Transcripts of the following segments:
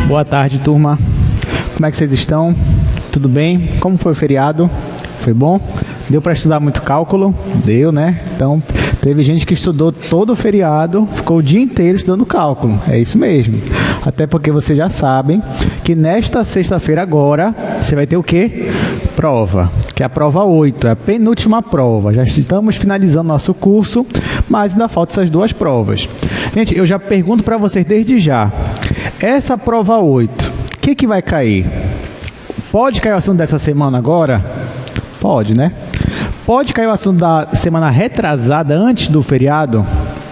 Boa tarde, turma. Como é que vocês estão? Tudo bem? Como foi o feriado? Foi bom? Deu para estudar muito cálculo? Deu, né? Então, teve gente que estudou todo o feriado, ficou o dia inteiro estudando cálculo. É isso mesmo. Até porque vocês já sabem que nesta sexta-feira agora, você vai ter o quê? Prova, que é a prova 8, é a penúltima prova. Já estamos finalizando nosso curso, mas ainda faltam essas duas provas. Gente, eu já pergunto para vocês desde já. Essa prova 8, o que vai cair? Pode cair o assunto dessa semana agora? Pode, né? Pode cair o assunto da semana retrasada antes do feriado?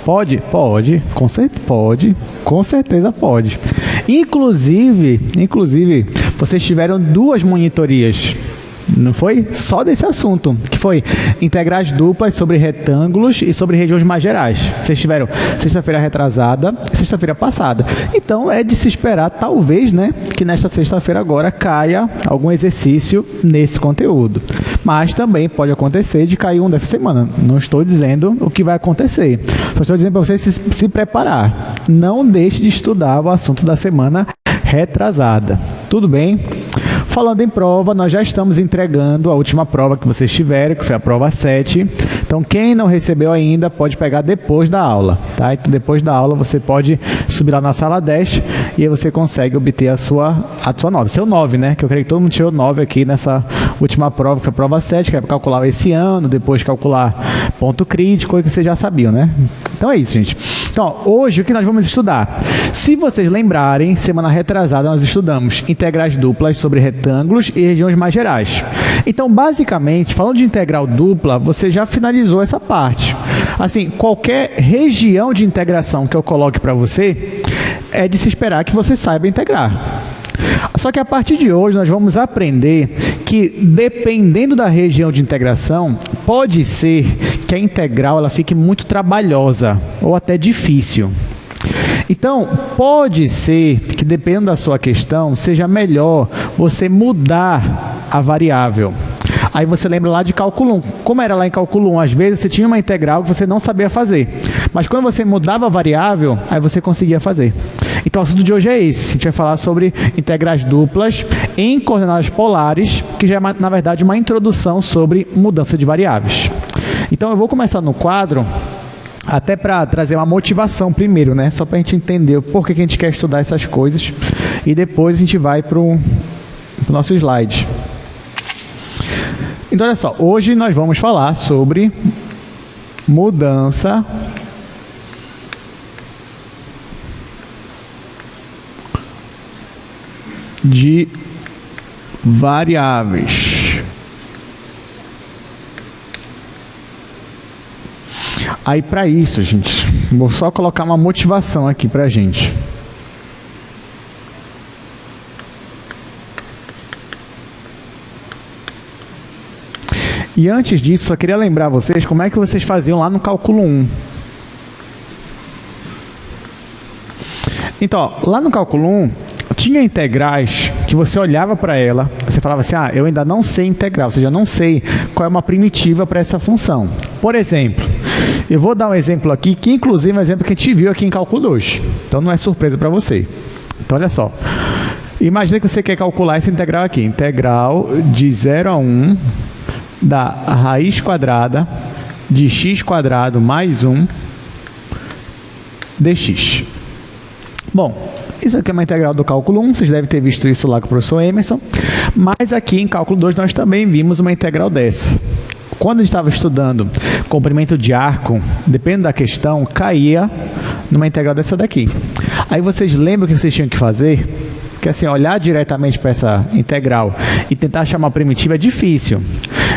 Pode? Pode. Com certeza pode. Inclusive, vocês tiveram duas monitorias. Não foi? Só desse assunto, que foi integrais duplas sobre retângulos e sobre regiões mais gerais. Vocês tiveram sexta-feira retrasada e sexta-feira passada. Então, é de se esperar, talvez, né, que nesta sexta-feira agora caia algum exercício nesse conteúdo. Mas também pode acontecer de cair um dessa semana. Não estou dizendo o que vai acontecer. Só estou dizendo para você se preparar. Não deixe de estudar o assunto da semana retrasada. Tudo bem? Falando em prova, nós já estamos entregando a última prova que vocês tiveram, que foi a prova 7. Então, quem não recebeu ainda, pode pegar depois da aula, tá? Então, depois da aula, você pode subir lá na sala 10 e aí você consegue obter a sua nota. Seu 9, né? Que eu creio que todo mundo tirou 9 aqui nessa última prova, que é a prova 7, que é para calcular esse ano, depois calcular ponto crítico, coisa que vocês já sabiam, né? Então, é isso, gente. Então, hoje, o que nós vamos estudar? Se vocês lembrarem, semana retrasada, nós estudamos integrais duplas sobre retângulos e regiões mais gerais. Então, basicamente, falando de integral dupla, você já finalizou essa parte. Assim, qualquer região de integração que eu coloque para você, é de se esperar que você saiba integrar. Só que a partir de hoje nós vamos aprender que, dependendo da região de integração, pode ser que a integral ela fique muito trabalhosa ou até difícil. Então, pode ser que, dependendo da sua questão, seja melhor você mudar a variável. Aí você lembra lá de cálculo 1. Como era lá em cálculo 1? Às vezes você tinha uma integral que você não sabia fazer. Mas quando você mudava a variável, aí você conseguia fazer. Então, o assunto de hoje é esse. A gente vai falar sobre integrais duplas em coordenadas polares, que já é, na verdade, uma introdução sobre mudança de variáveis. Então, eu vou começar no quadro, até para trazer uma motivação primeiro, né? Só para a gente entender por que a gente quer estudar essas coisas. E depois a gente vai para o nosso slide. Então, olha só. Hoje nós vamos falar sobre mudança de variáveis. Aí, para isso, gente, vou só colocar uma motivação aqui para a gente. E antes disso, só queria lembrar vocês como é que vocês faziam lá no cálculo 1. Então, ó, lá no cálculo 1, tinha integrais que você olhava para ela, você falava assim, eu ainda não sei integral, ou seja, eu não sei qual é uma primitiva para essa função. Por exemplo, eu vou dar um exemplo aqui, que inclusive é um exemplo que a gente viu aqui em cálculo 2. Então, não é surpresa para você. Então, olha só. Imagina que você quer calcular essa integral aqui. Integral de 0 a 1 da raiz quadrada de x quadrado mais 1 dx. Bom, isso aqui é uma integral do cálculo 1, vocês devem ter visto isso lá com o professor Emerson, mas aqui em cálculo 2 nós também vimos uma integral dessa. Quando a gente estava estudando comprimento de arco, dependendo da questão, caía numa integral dessa daqui. Aí vocês lembram o que vocês tinham que fazer? Porque assim, olhar diretamente para essa integral e tentar achar uma primitiva é difícil.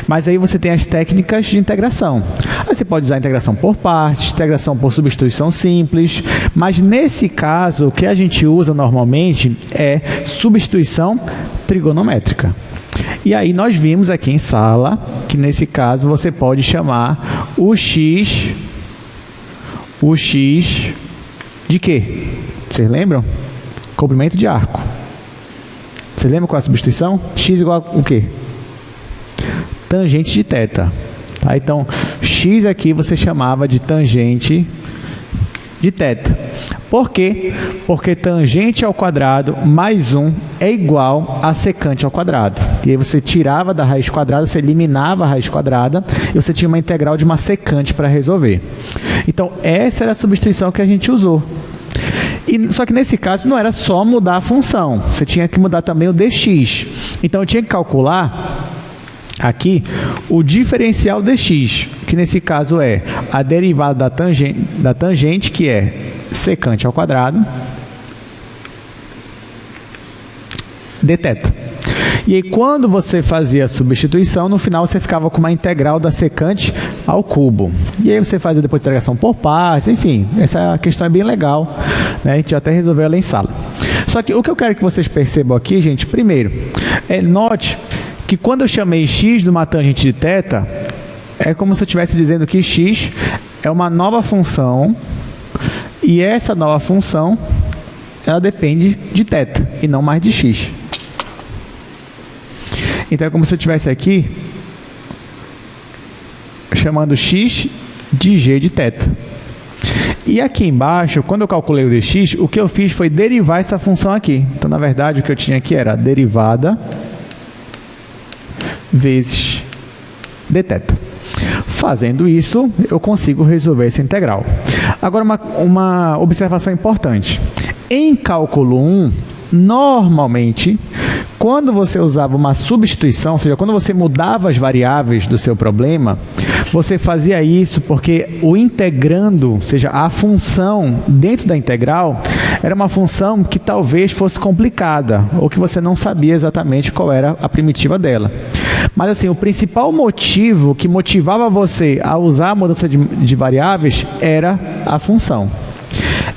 Mas aí você tem as técnicas de integração. Aí você pode usar a integração por partes, integração por substituição simples, mas nesse caso, o que a gente usa normalmente é substituição trigonométrica. E aí nós vimos aqui em sala que nesse caso você pode chamar o x de quê? Vocês lembram? Comprimento de arco. Você lembra qual é a substituição? X igual a o quê? Tangente de θ. Tá? Então, x aqui você chamava de tangente de θ. Por quê? Porque tangente ao quadrado mais 1 é igual a secante ao quadrado. E aí você tirava da raiz quadrada, você eliminava a raiz quadrada e você tinha uma integral de uma secante para resolver. Então, essa era a substituição que a gente usou. Só que nesse caso não era só mudar a função, você tinha que mudar também o dx. Então eu tinha que calcular aqui o diferencial dx, que nesse caso é a derivada da tangente, que é secante ao quadrado, dθ. E aí, quando você fazia a substituição, no final você ficava com uma integral da secante ao cubo. E aí você fazia depois a integração por partes, enfim, essa questão é bem legal, né? A gente até resolveu ela em sala. Só que o que eu quero que vocês percebam aqui, gente, primeiro, note que quando eu chamei x de uma tangente de θ, é como se eu estivesse dizendo que x é uma nova função, e essa nova função, ela depende de θ, e não mais de x. Então, é como se eu estivesse aqui chamando x de g de θ. E aqui embaixo, quando eu calculei o dx, o que eu fiz foi derivar essa função aqui. Então, na verdade, o que eu tinha aqui era a derivada vezes dθ. Fazendo isso, eu consigo resolver essa integral. Agora, uma observação importante. Em cálculo 1, normalmente, quando você usava uma substituição, ou seja, quando você mudava as variáveis do seu problema, você fazia isso porque o integrando, ou seja, a função dentro da integral, era uma função que talvez fosse complicada, ou que você não sabia exatamente qual era a primitiva dela. Mas assim, o principal motivo que motivava você a usar a mudança de variáveis era a função.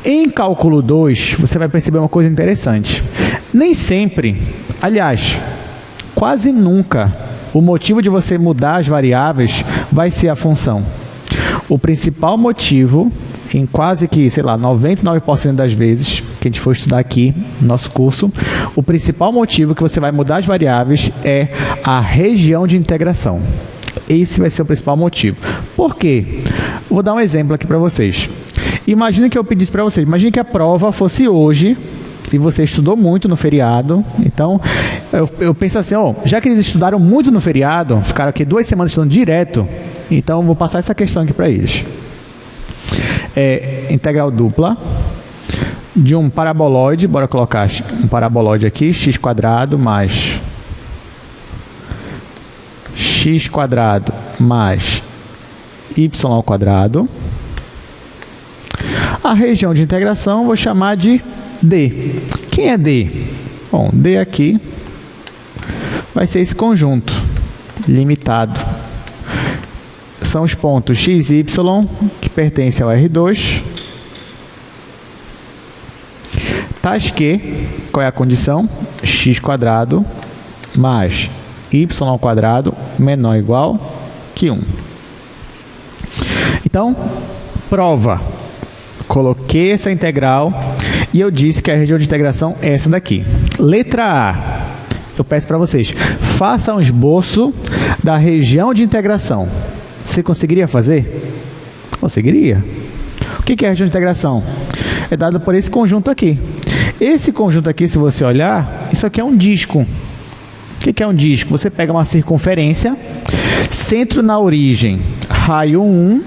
Em cálculo 2, você vai perceber uma coisa interessante. Nem sempre, aliás, quase nunca, o motivo de você mudar as variáveis vai ser a função. O principal motivo, em quase que, 99% das vezes que a gente for estudar aqui no nosso curso, o principal motivo que você vai mudar as variáveis é a região de integração. Esse vai ser o principal motivo. Por quê? Vou dar um exemplo aqui para vocês. Imagina que eu pedisse para vocês, imagine que a prova fosse hoje, e você estudou muito no feriado, então eu penso assim, já que eles estudaram muito no feriado, ficaram aqui 2 semanas estudando direto, então eu vou passar essa questão aqui para eles. Integral dupla de um paraboloide, bora colocar um paraboloide aqui, x² mais x² mais y². A região de integração vou chamar de D. Quem é D? Bom, D aqui vai ser esse conjunto limitado. São os pontos x e y que pertencem ao R2. Tais que, qual é a condição? x² mais y² menor ou igual que 1. Então, prova. Coloquei essa integral e eu disse que a região de integração é essa daqui. Letra A. Eu peço para vocês, faça um esboço da região de integração. Você conseguiria fazer? Conseguiria. O que é a região de integração? É dada por esse conjunto aqui. Esse conjunto aqui, se você olhar, isso aqui é um disco. O que é um disco? Você pega uma circunferência, centro na origem, raio 1,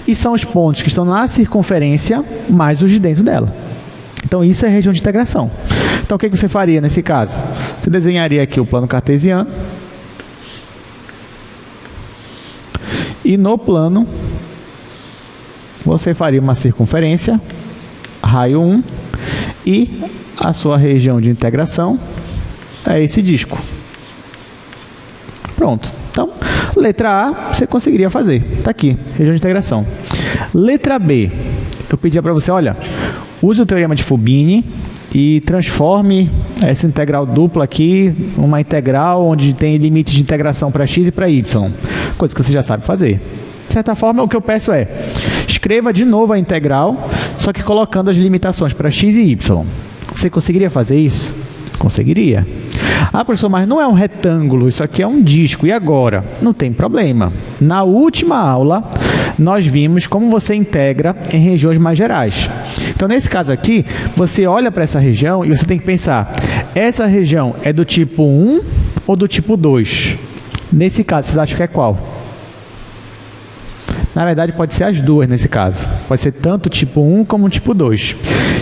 e são os pontos que estão na circunferência mais os de dentro dela. Então, isso é a região de integração. Então, o que você faria nesse caso? Você desenharia aqui o plano cartesiano. E no plano, você faria uma circunferência, raio 1, e a sua região de integração é esse disco. Pronto. Então, letra A, você conseguiria fazer. Está aqui, região de integração. Letra B, eu pedia para você, olha, use o teorema de Fubini e transforme essa integral dupla aqui numa integral onde tem limite de integração para x e para y. Coisa que você já sabe fazer. De certa forma, o que eu peço é, escreva de novo a integral, só que colocando as limitações para x e y. Você conseguiria fazer isso? Conseguiria. Ah, professor, mas não é um retângulo, isso aqui é um disco. E agora? Não tem problema. Na última aula, nós vimos como você integra em regiões mais gerais. Então, nesse caso aqui, você olha para essa região e você tem que pensar, essa região é do tipo 1 ou do tipo 2? Nesse caso, vocês acham que é qual? Na verdade, pode ser as duas nesse caso. Pode ser tanto tipo 1 como tipo 2.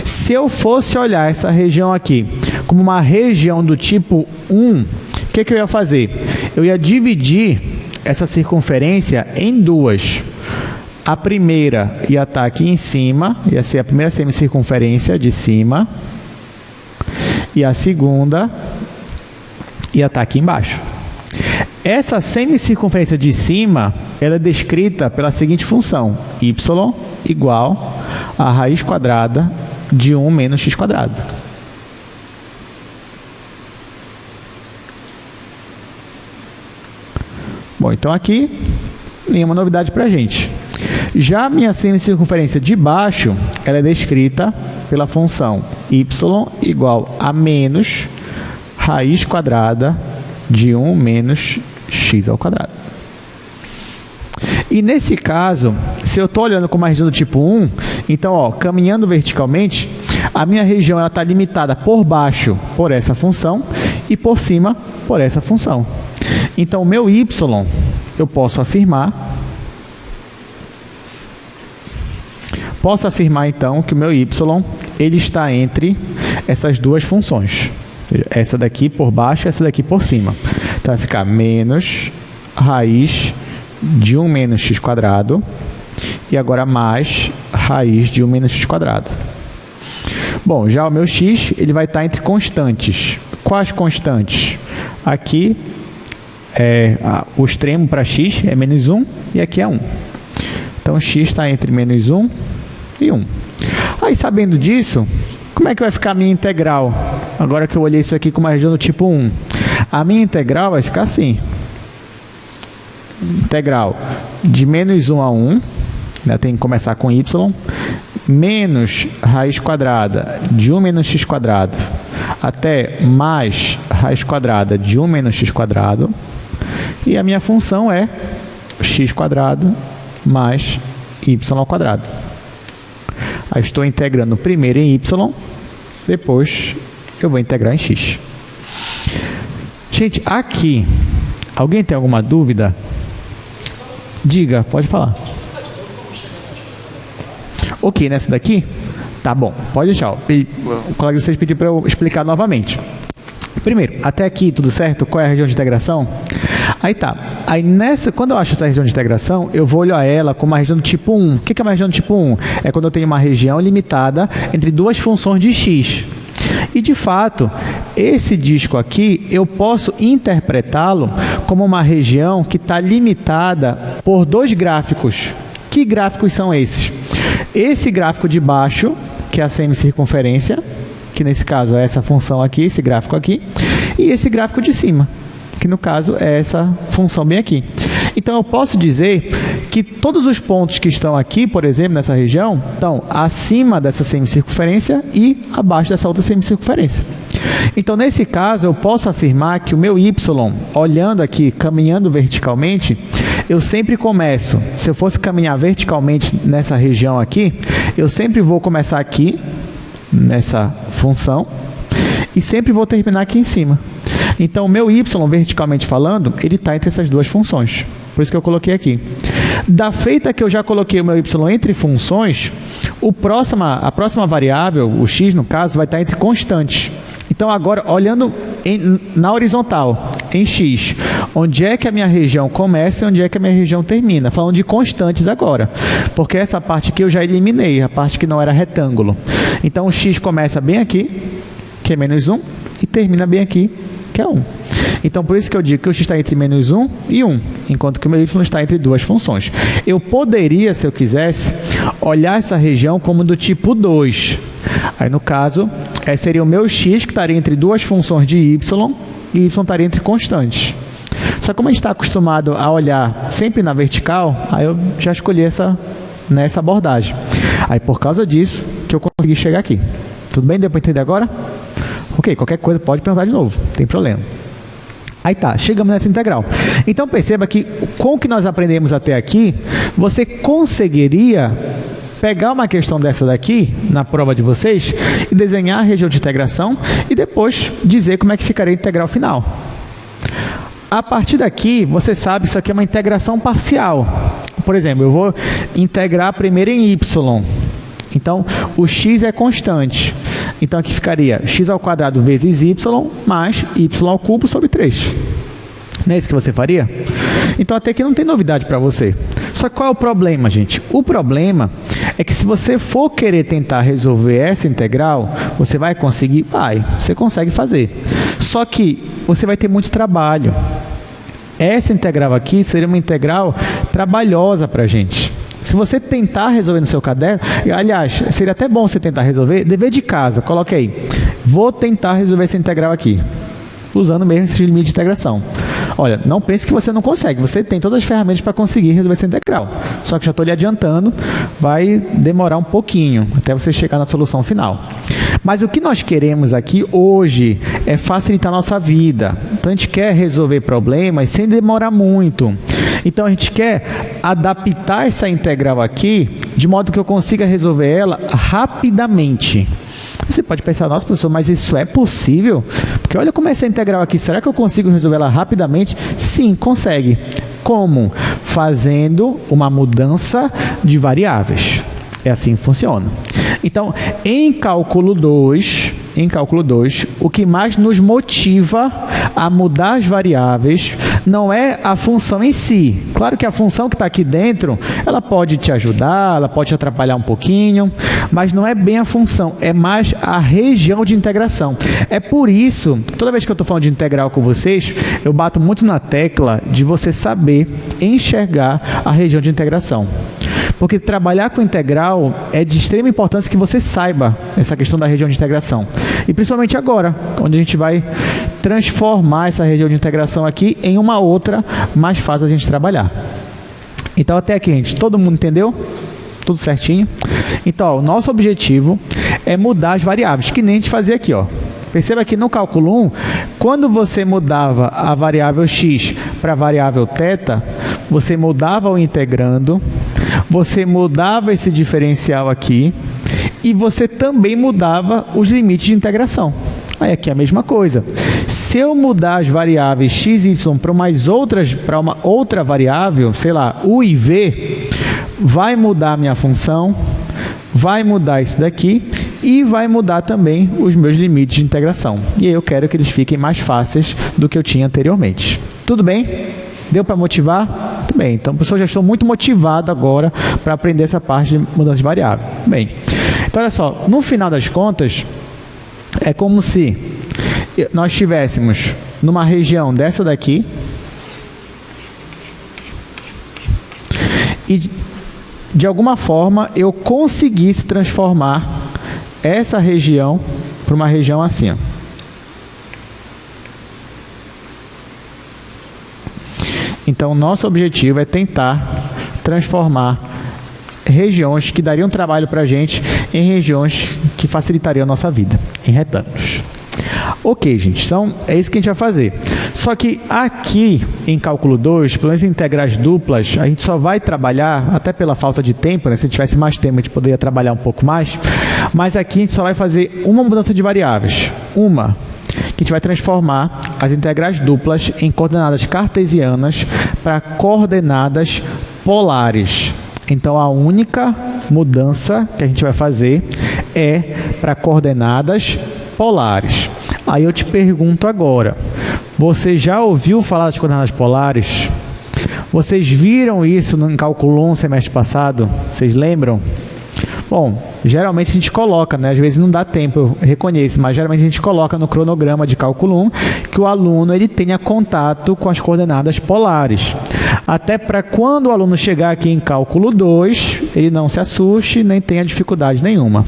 Se eu fosse olhar essa região aqui como uma região do tipo 1, o que eu ia fazer? Eu ia dividir essa circunferência em duas. A primeira ia estar aqui em cima, ia ser a primeira semicircunferência de cima. E a segunda ia estar aqui embaixo. Essa semicircunferência de cima, ela é descrita pela seguinte função: y igual a raiz quadrada de 1 menos x quadrado. Bom, então aqui, nenhuma novidade para a gente. Já a minha semicircunferência de baixo, ela é descrita pela função y igual a menos raiz quadrada de 1 menos x ao quadrado. E nesse caso, se eu estou olhando com uma região do tipo 1, então, ó, caminhando verticalmente, a minha região está limitada por baixo por essa função e por cima por essa função. Então, o meu y, eu posso afirmar então que o meu y ele está entre essas duas funções. Essa daqui por baixo e essa daqui por cima. Então, vai ficar menos raiz de 1 menos x quadrado e agora mais raiz de 1 menos x quadrado. Bom, já o meu x ele vai estar entre constantes. Quais constantes? Aqui, o extremo para x é menos 1 e aqui é 1. Então, x está entre menos 1 e 1. Aí, sabendo disso, como é que vai ficar a minha integral? Agora que eu olhei isso aqui com uma região do tipo 1. A minha integral vai ficar assim. Integral de menos 1 a 1, né, tem que começar com y, menos raiz quadrada de 1 menos x quadrado, até mais raiz quadrada de 1 menos x quadrado, e a minha função é x quadrado mais y ao quadrado. Aí estou integrando primeiro em y, depois eu vou integrar em x. Gente, aqui, alguém tem alguma dúvida? Diga, pode falar. Ok, nessa daqui? Tá bom, pode deixar. O colega de vocês pediu para eu explicar novamente. Primeiro, até aqui tudo certo? Qual é a região de integração? Aí tá. Aí quando eu acho essa região de integração, eu vou olhar ela como uma região do tipo 1. O que é uma região do tipo 1? É quando eu tenho uma região limitada entre duas funções de x. E, de fato, esse disco aqui, eu posso interpretá-lo como uma região que está limitada por dois gráficos. Que gráficos são esses? Esse gráfico de baixo, que é a semicircunferência, que nesse caso é essa função aqui, esse gráfico aqui, e esse gráfico de cima, que no caso é essa função bem aqui. Então, eu posso dizer que todos os pontos que estão aqui, por exemplo, nessa região, estão acima dessa semicircunferência e abaixo dessa outra semicircunferência. Então, nesse caso, eu posso afirmar que o meu y, olhando aqui, caminhando verticalmente, eu sempre começo, se eu fosse caminhar verticalmente nessa região aqui, eu sempre vou começar aqui, nessa função, e sempre vou terminar aqui em cima. Então, o meu y, verticalmente falando, ele está entre essas duas funções. Por isso que eu coloquei aqui. Da feita que eu já coloquei o meu y entre funções, a próxima variável, o x no caso, vai estar entre constantes. Então, agora, olhando na horizontal, em x, onde é que a minha região começa e onde é que a minha região termina? Falando de constantes agora, porque essa parte aqui eu já eliminei, a parte que não era retângulo. Então, o x começa bem aqui, que é menos 1, e termina bem aqui, que é 1. Então, por isso que eu digo que o x está entre menos 1 e 1, enquanto que o meu y está entre duas funções. Eu poderia, se eu quisesse, olhar essa região como do tipo 2. Aí, no caso, seria o meu x, que estaria entre duas funções de y, e y estaria entre constantes. Só que como a gente está acostumado a olhar sempre na vertical, aí eu já escolhi nessa abordagem. Aí, por causa disso, que eu consegui chegar aqui. Tudo bem? Deu para entender agora? Ok, qualquer coisa pode perguntar de novo, não tem problema. Aí tá, chegamos nessa integral. Então perceba que com o que nós aprendemos até aqui, você conseguiria pegar uma questão dessa daqui, na prova de vocês, e desenhar a região de integração e depois dizer como é que ficaria a integral final. A partir daqui, você sabe que isso aqui é uma integração parcial. Por exemplo, eu vou integrar primeiro em y. Então, o x é constante. Então, aqui ficaria x² vezes y mais y³ sobre 3. Não é isso que você faria? Então, até aqui não tem novidade para você. Só que qual é o problema, gente? O problema é que se você for querer tentar resolver essa integral, você vai conseguir? Vai, você consegue fazer. Só que você vai ter muito trabalho. Essa integral aqui seria uma integral trabalhosa para a gente. Se você tentar resolver no seu caderno, aliás, seria até bom você tentar resolver, dever de casa, coloque aí, vou tentar resolver essa integral aqui, usando mesmo esse limite de integração. Olha, não pense que você não consegue, você tem todas as ferramentas para conseguir resolver essa integral, só que já estou lhe adiantando, vai demorar um pouquinho até você chegar na solução final. Mas o que nós queremos aqui hoje é facilitar a nossa vida. Então, a gente quer resolver problemas sem demorar muito. Então, a gente quer adaptar essa integral aqui de modo que eu consiga resolver ela rapidamente. Você pode pensar, nossa, professor, mas isso é possível? Porque olha como é essa integral aqui. Será que eu consigo resolver ela rapidamente? Sim, consegue. Como? Fazendo uma mudança de variáveis. É assim que funciona. Então, em cálculo 2, o que mais nos motiva a mudar as variáveis não é a função em si. Claro que a função que está aqui dentro, ela pode te ajudar, ela pode te atrapalhar um pouquinho, mas não é bem a função, é mais a região de integração. É por isso, toda vez que eu estou falando de integral com vocês, eu bato muito na tecla de você saber enxergar a região de integração. Porque trabalhar com integral é de extrema importância que você saiba essa questão da região de integração. E principalmente agora, onde a gente vai transformar essa região de integração aqui em uma outra mais fácil a gente trabalhar. Então, até aqui, gente, todo mundo entendeu? Tudo certinho? Então, ó, o nosso objetivo é mudar as variáveis, que nem a gente fazia aqui, ó. Perceba que no cálculo 1, quando você mudava a variável x para a variável θ, você mudava o integrando, você mudava esse diferencial aqui e você também mudava os limites de integração. Aí aqui é a mesma coisa. Se eu mudar as variáveis x e y para uma outra variável, sei lá, u e v, vai mudar a minha função, vai mudar isso daqui e vai mudar também os meus limites de integração. E eu quero que eles fiquem mais fáceis do que eu tinha anteriormente. Tudo bem? Deu para motivar? Muito bem. Então, professor, já estou muito motivado agora para aprender essa parte de mudança de variável. Bem, então, olha só. No final das contas, é como se nós estivéssemos numa região dessa daqui e, de alguma forma, eu conseguisse transformar essa região para uma região assim, ó. Então, o nosso objetivo é tentar transformar regiões que dariam trabalho para a gente em regiões que facilitariam a nossa vida, em retângulos. Ok, gente, então é isso que a gente vai fazer. Só que aqui, em cálculo 2, pelo menos em integrais duplas, a gente só vai trabalhar, até pela falta de tempo, né? Se tivesse mais tempo, a gente poderia trabalhar um pouco mais, mas aqui a gente só vai fazer uma mudança de variáveis. Uma, que a gente vai transformar as integrais duplas em coordenadas cartesianas para coordenadas polares. Então, a única mudança que a gente vai fazer é para coordenadas polares. Aí eu te pergunto agora, você já ouviu falar das coordenadas polares? Vocês viram isso no cálculo 1 semestre passado? Vocês lembram? Bom, geralmente a gente coloca, né? Às vezes não dá tempo, eu reconheço, mas geralmente a gente coloca no cronograma de cálculo 1 que o aluno ele tenha contato com as coordenadas polares. Até para quando o aluno chegar aqui em cálculo 2, ele não se assuste, nem tenha dificuldade nenhuma.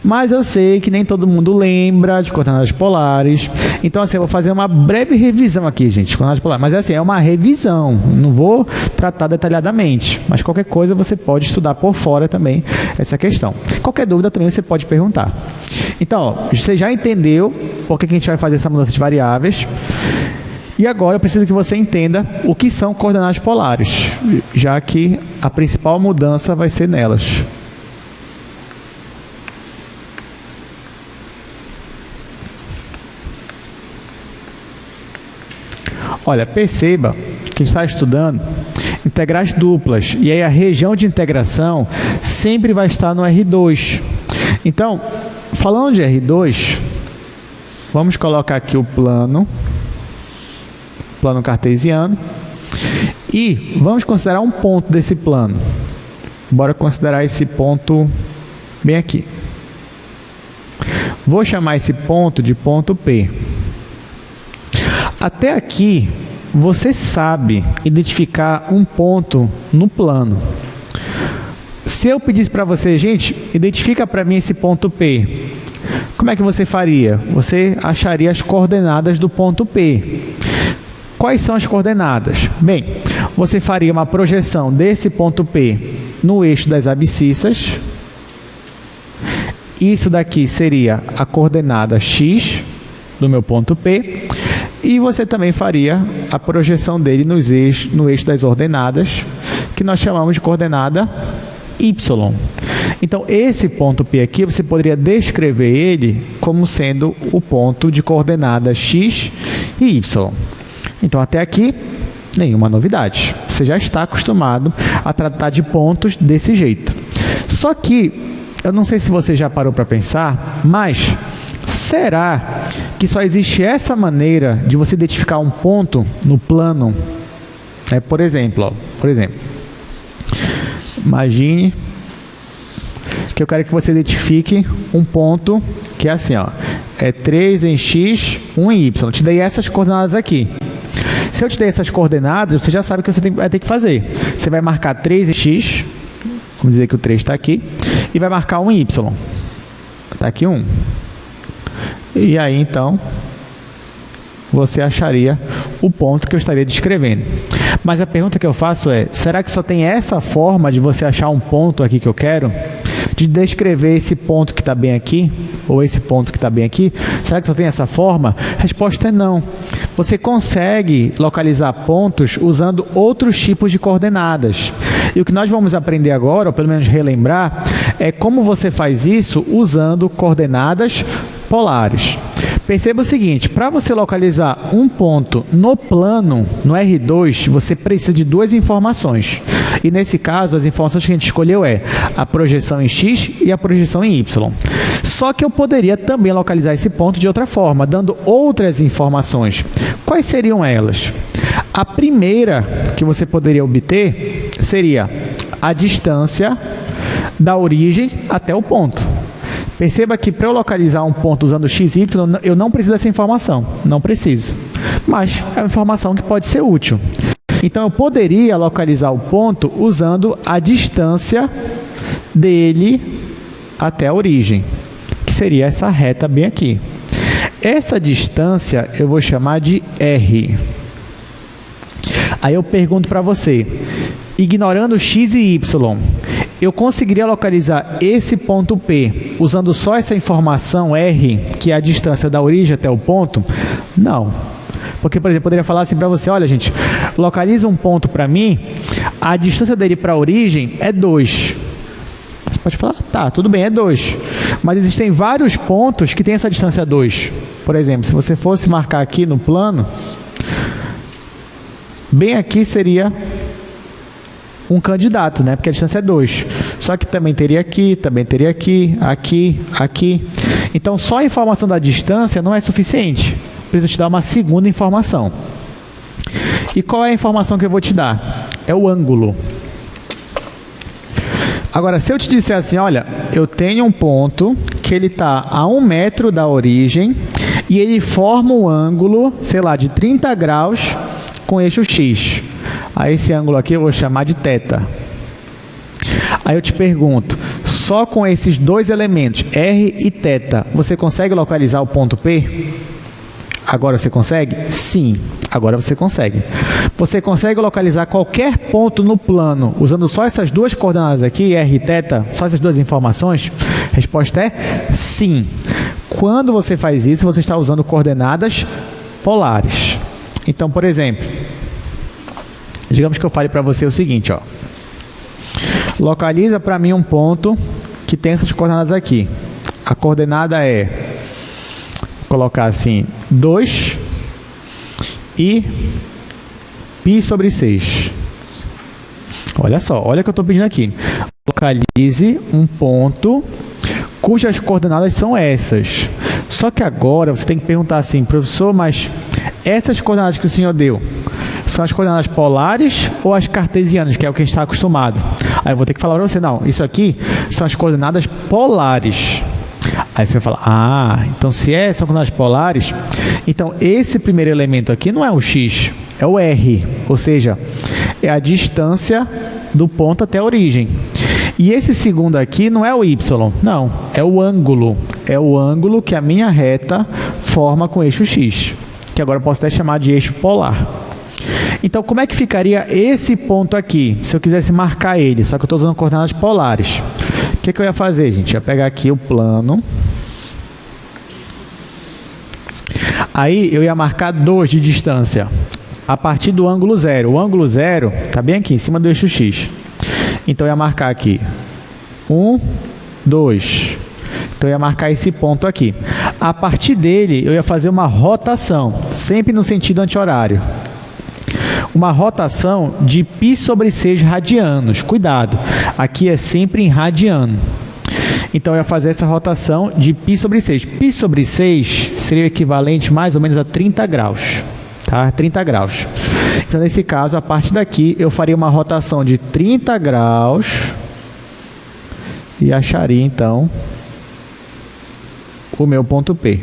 Mas eu sei que nem todo mundo lembra de coordenadas polares. Então, assim, eu vou fazer uma breve revisão aqui, gente, coordenadas polares. Mas, assim, é uma revisão. Não vou tratar detalhadamente. Mas qualquer coisa você pode estudar por fora também essa questão. Qualquer dúvida também você pode perguntar. Então, ó, você já entendeu por que a gente vai fazer essa mudança de variáveis. E agora eu preciso que você entenda o que são coordenadas polares, já que a principal mudança vai ser nelas. Olha, perceba que está estudando integrais duplas, e aí a região de integração sempre vai estar no R2. Então, falando de R2, vamos colocar aqui o plano cartesiano, e vamos considerar um ponto desse plano. Bora considerar esse ponto bem aqui. Vou chamar esse ponto de ponto P. Até aqui, você sabe identificar um ponto no plano. Se eu pedisse para você, gente, identifica para mim esse ponto P, como é que você faria? Você acharia as coordenadas do ponto P. Quais são as coordenadas? Bem, você faria uma projeção desse ponto P no eixo das abscissas. Isso daqui seria a coordenada x do meu ponto P. E você também faria a projeção dele no eixo das ordenadas, que nós chamamos de coordenada y. Então, esse ponto P aqui, você poderia descrever ele como sendo o ponto de coordenadas x e y. Então, até aqui, nenhuma novidade. Você já está acostumado a tratar de pontos desse jeito. Só que, eu não sei se você já parou para pensar, mas será que só existe essa maneira de você identificar um ponto no plano? Por exemplo, imagine que eu quero que você identifique um ponto que é assim, ó, é 3 em x, 1 em y. Eu te dei essas coordenadas aqui. Se eu te dei essas coordenadas, você já sabe o que você vai ter que fazer. Você vai marcar 3 em x, vamos dizer que o 3 está aqui, e vai marcar 1 em y. Está aqui 1. E aí, então, você acharia o ponto que eu estaria descrevendo. Mas a pergunta que eu faço é, será que só tem essa forma de você achar um ponto aqui que eu quero? De descrever esse ponto que está bem aqui, ou esse ponto que está bem aqui? Será que só tem essa forma? A resposta é não. Você consegue localizar pontos usando outros tipos de coordenadas. E o que nós vamos aprender agora, ou pelo menos relembrar, é como você faz isso usando coordenadas polares. Perceba o seguinte, para você localizar um ponto no plano, no R2, você precisa de duas informações. E nesse caso, as informações que a gente escolheu é a projeção em x e a projeção em y. Só que eu poderia também localizar esse ponto de outra forma, dando outras informações. Quais seriam elas? A primeira que você poderia obter seria a distância da origem até o ponto. Perceba que para eu localizar um ponto usando x e y, eu não preciso dessa informação. Não preciso. Mas é uma informação que pode ser útil. Então, eu poderia localizar o ponto usando a distância dele até a origem, que seria essa reta bem aqui. Essa distância eu vou chamar de R. Aí eu pergunto para você, ignorando x e y, eu conseguiria localizar esse ponto P usando só essa informação R, que é a distância da origem até o ponto? Não. Porque, por exemplo, eu poderia falar assim para você, olha, gente, localiza um ponto para mim, a distância dele para a origem é 2. Você pode falar, tá, tudo bem, é 2. Mas existem vários pontos que têm essa distância 2. Por exemplo, se você fosse marcar aqui no plano, bem aqui seria um candidato, né? Porque a distância é 2. Só que também teria aqui, aqui. Então, só a informação da distância não é suficiente. Preciso te dar uma segunda informação. E qual é a informação que eu vou te dar? É o ângulo. Agora, se eu te disser assim, olha, eu tenho um ponto que ele está a 1 metro da origem e ele forma um ângulo, sei lá, de 30 graus com eixo x. Aí esse ângulo aqui eu vou chamar de θ. Aí eu te pergunto, só com esses dois elementos, R e θ, você consegue localizar o ponto P? Agora você consegue? Sim, agora você consegue. Você consegue localizar qualquer ponto no plano usando só essas duas coordenadas aqui, R e θ, só essas duas informações? A resposta é sim. Quando você faz isso, você está usando coordenadas polares. Então, por exemplo, digamos que eu fale para você o seguinte, ó. Localiza para mim um ponto que tem essas coordenadas aqui. A coordenada é, vou colocar assim, 2 e π sobre 6. Olha só, olha o que eu estou pedindo aqui. Localize um ponto cujas coordenadas são essas. Só que agora você tem que perguntar assim, professor, mas essas coordenadas que o senhor deu são as coordenadas polares ou as cartesianas, que é o que a gente está acostumado? Aí eu vou ter que falar para você, não, isso aqui são as coordenadas polares. Aí você vai falar, ah, então se são coordenadas polares, então esse primeiro elemento aqui não é o x, é o r, ou seja, é a distância do ponto até a origem. E esse segundo aqui não é o y, não, é o ângulo. É o ângulo que a minha reta forma com o eixo x, que agora eu posso até chamar de eixo polar. Então, como é que ficaria esse ponto aqui, se eu quisesse marcar ele, só que eu estou usando coordenadas polares? O que eu ia fazer, gente? Eu ia pegar aqui o plano. Aí, eu ia marcar 2 de distância, a partir do ângulo 0. O ângulo 0 está bem aqui, em cima do eixo x. Então, eu ia marcar aqui 1, 2. Então, eu ia marcar esse ponto aqui. A partir dele, eu ia fazer uma rotação, sempre no sentido anti-horário. Uma rotação de π sobre 6 radianos. Cuidado, aqui é sempre em radiano. Então, eu ia fazer essa rotação de π sobre 6. Π sobre 6 seria o equivalente mais ou menos a 30 graus. Tá? 30 graus. Então, nesse caso, a partir daqui, eu faria uma rotação de 30 graus e acharia, então, o meu ponto P.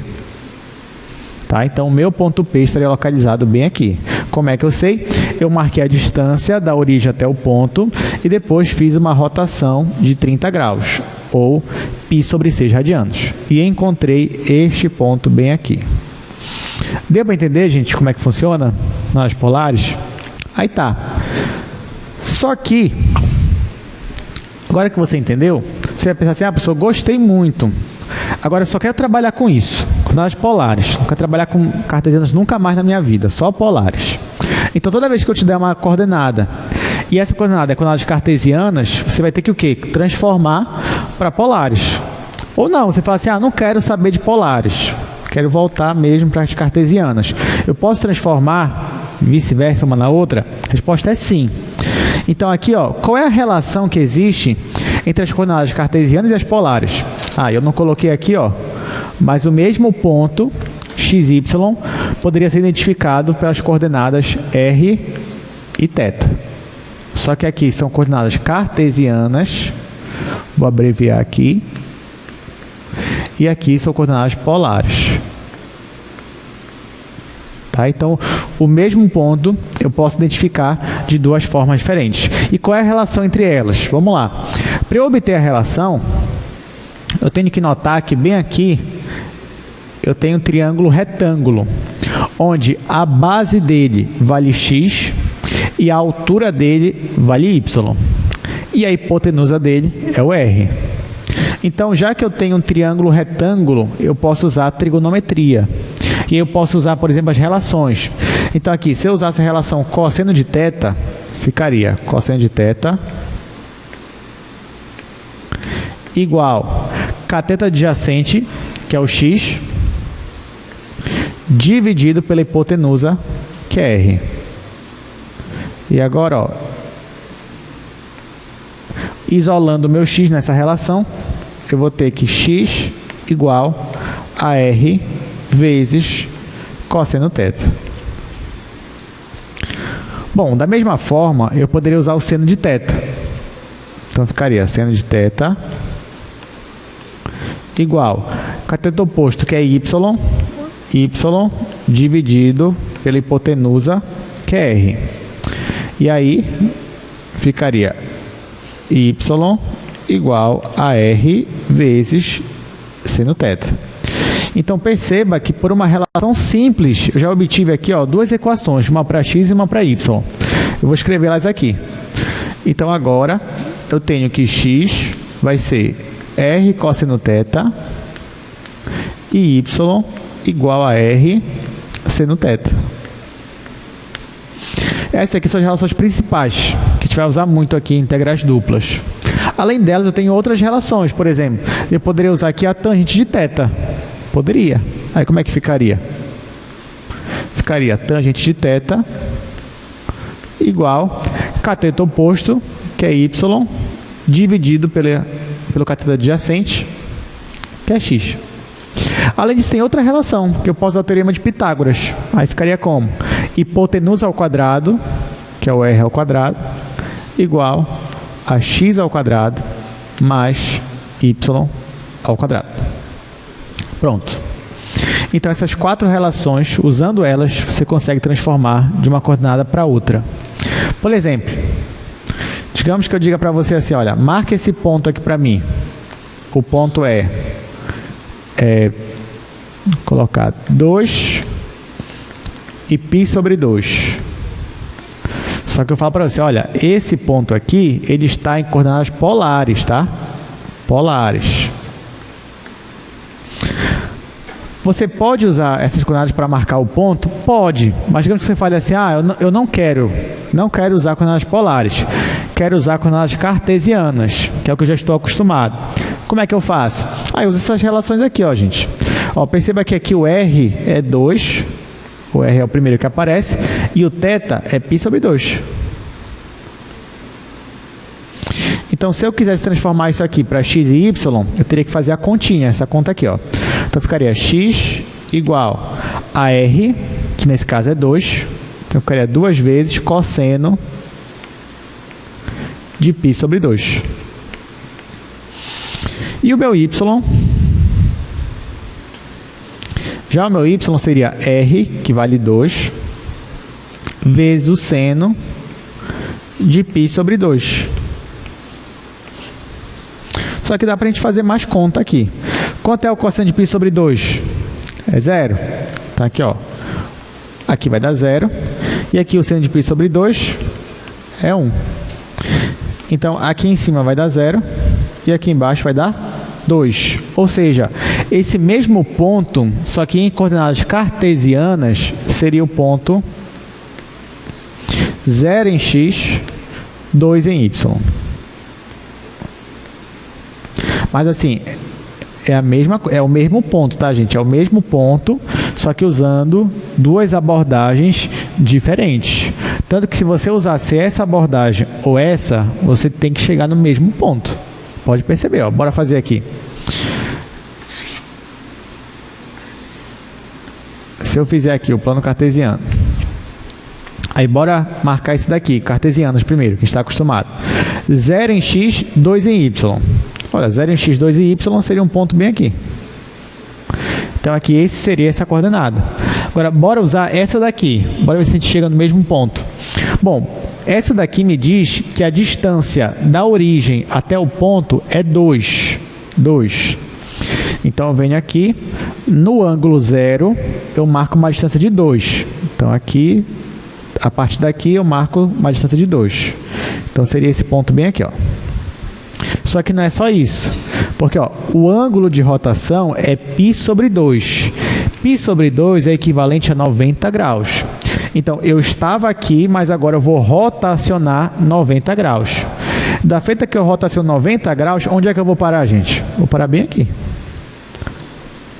Tá? Então, o meu ponto P estaria localizado bem aqui. Como é que eu sei? Eu marquei a distância da origem até o ponto e depois fiz uma rotação de 30 graus, ou π sobre 6 radianos. E encontrei este ponto bem aqui. Deu para entender, gente, como é que funciona nas polares? Aí tá. Só que, agora que você entendeu, você vai pensar assim, ah, professor, gostei muito. Agora eu só quero trabalhar com isso, com coordenadas polares. Não quero trabalhar com cartesianas nunca mais na minha vida, só polares. Então, toda vez que eu te der uma coordenada, e essa coordenada é coordenadas cartesianas, você vai ter que o quê? Transformar para polares. Ou não, você fala assim, ah, não quero saber de polares, quero voltar mesmo para as cartesianas. Eu posso transformar vice-versa uma na outra? A resposta é sim. Então, aqui, ó, qual é a relação que existe entre as coordenadas cartesianas e as polares? Ah, eu não coloquei aqui, ó, mas o mesmo ponto, xy, poderia ser identificado pelas coordenadas r e θ. Só que aqui são coordenadas cartesianas, vou abreviar aqui, e aqui são coordenadas polares. Tá? Então, o mesmo ponto eu posso identificar de duas formas diferentes. E qual é a relação entre elas? Vamos lá. Para eu obter a relação, eu tenho que notar que bem aqui eu tenho um triângulo retângulo, onde a base dele vale x e a altura dele vale y. E a hipotenusa dele é o r. Então, já que eu tenho um triângulo retângulo, eu posso usar a trigonometria. E eu posso usar, por exemplo, as relações. Então, aqui, se eu usasse a relação cosseno de θ, ficaria cosseno de θ igual cateto adjacente, que é o x, dividido pela hipotenusa, que é r. E agora, ó, isolando o meu x nessa relação, eu vou ter que x igual a r vezes cosseno θ. Bom, da mesma forma, eu poderia usar o seno de θ. Então, ficaria seno de θ igual cateto oposto, que é y dividido pela hipotenusa, que é r. E aí, ficaria y igual a r vezes seno θ. Então, perceba que por uma relação simples, eu já obtive aqui, ó, duas equações, uma para x e uma para y. Eu vou escrever elas aqui. Então, agora, eu tenho que x vai ser r cosseno θ e y igual a r seno θ. Essas aqui são as relações principais, que a gente vai usar muito aqui em integrais duplas. Além delas, eu tenho outras relações. Por exemplo, eu poderia usar aqui a tangente de θ. Poderia. Aí, como é que ficaria? Ficaria tangente de θ igual cateto oposto, que é y, dividido pelo cateto adjacente, que é x. Além disso, tem outra relação, que eu posso usar o teorema de Pitágoras. Aí ficaria como? Hipotenusa ao quadrado, que é o r ao quadrado, igual a x ao quadrado mais y ao quadrado. Pronto. Então, essas quatro relações, usando elas, você consegue transformar de uma coordenada para outra. Por exemplo, digamos que eu diga para você assim, olha, marca esse ponto aqui para mim. O ponto colocar 2 e π sobre 2. Só que eu falo para você, olha, esse ponto aqui, ele está em coordenadas polares, tá? Polares. Você pode usar essas coordenadas para marcar o ponto? Pode, mas digamos que você fale assim, eu não quero usar coordenadas polares, quero usar coordenadas cartesianas, que é o que eu já estou acostumado. Como é que eu faço? Eu uso essas relações aqui, ó, gente. Ó, perceba que aqui o R é 2, o R é o primeiro que aparece, e o θ é π sobre 2. Então, se eu quisesse transformar isso aqui para x e y, eu teria que fazer a continha, essa conta aqui, ó. Então, ficaria x igual a r, que nesse caso é 2, então ficaria 2 vezes cosseno de π sobre 2. E o meu y, já o meu y seria r, que vale 2, vezes o seno de π sobre 2. Só que dá para a gente fazer mais conta aqui. Quanto é o cosseno de π sobre 2? É 0. Tá aqui, ó. Aqui vai dar 0. E aqui o seno de π sobre 2 é 1. Então, aqui em cima vai dar 0. E aqui embaixo vai dar 2. Ou seja, esse mesmo ponto, só que em coordenadas cartesianas, seria o ponto 0 em x, 2 em y. Mas assim, é o mesmo ponto, tá, gente? É o mesmo ponto, só que usando duas abordagens diferentes. Tanto que se você usasse essa abordagem ou essa, você tem que chegar no mesmo ponto. Pode perceber, ó. Bora fazer aqui. Se eu fizer aqui o plano cartesiano, aí bora marcar esse daqui, cartesianos primeiro, que a gente está acostumado. 0 em x, 2 em y. Olha, 0 em x, 2 em y seria um ponto bem aqui. Então, aqui esse seria essa coordenada. Agora, bora usar essa daqui. Bora ver se a gente chega no mesmo ponto. Bom, essa daqui me diz que a distância da origem até o ponto é 2. 2. Então, eu venho aqui, no ângulo 0, eu marco uma distância de 2. Então, aqui, a partir daqui, eu marco uma distância de 2. Então, seria esse ponto bem aqui, ó. Só que não é só isso, porque ó, o ângulo de rotação é π sobre 2. Π sobre 2 é equivalente a 90 graus. Então, eu estava aqui, mas agora eu vou rotacionar 90 graus. Da feita que eu rotaciono 90 graus, onde é que eu vou parar, gente? Vou parar bem aqui.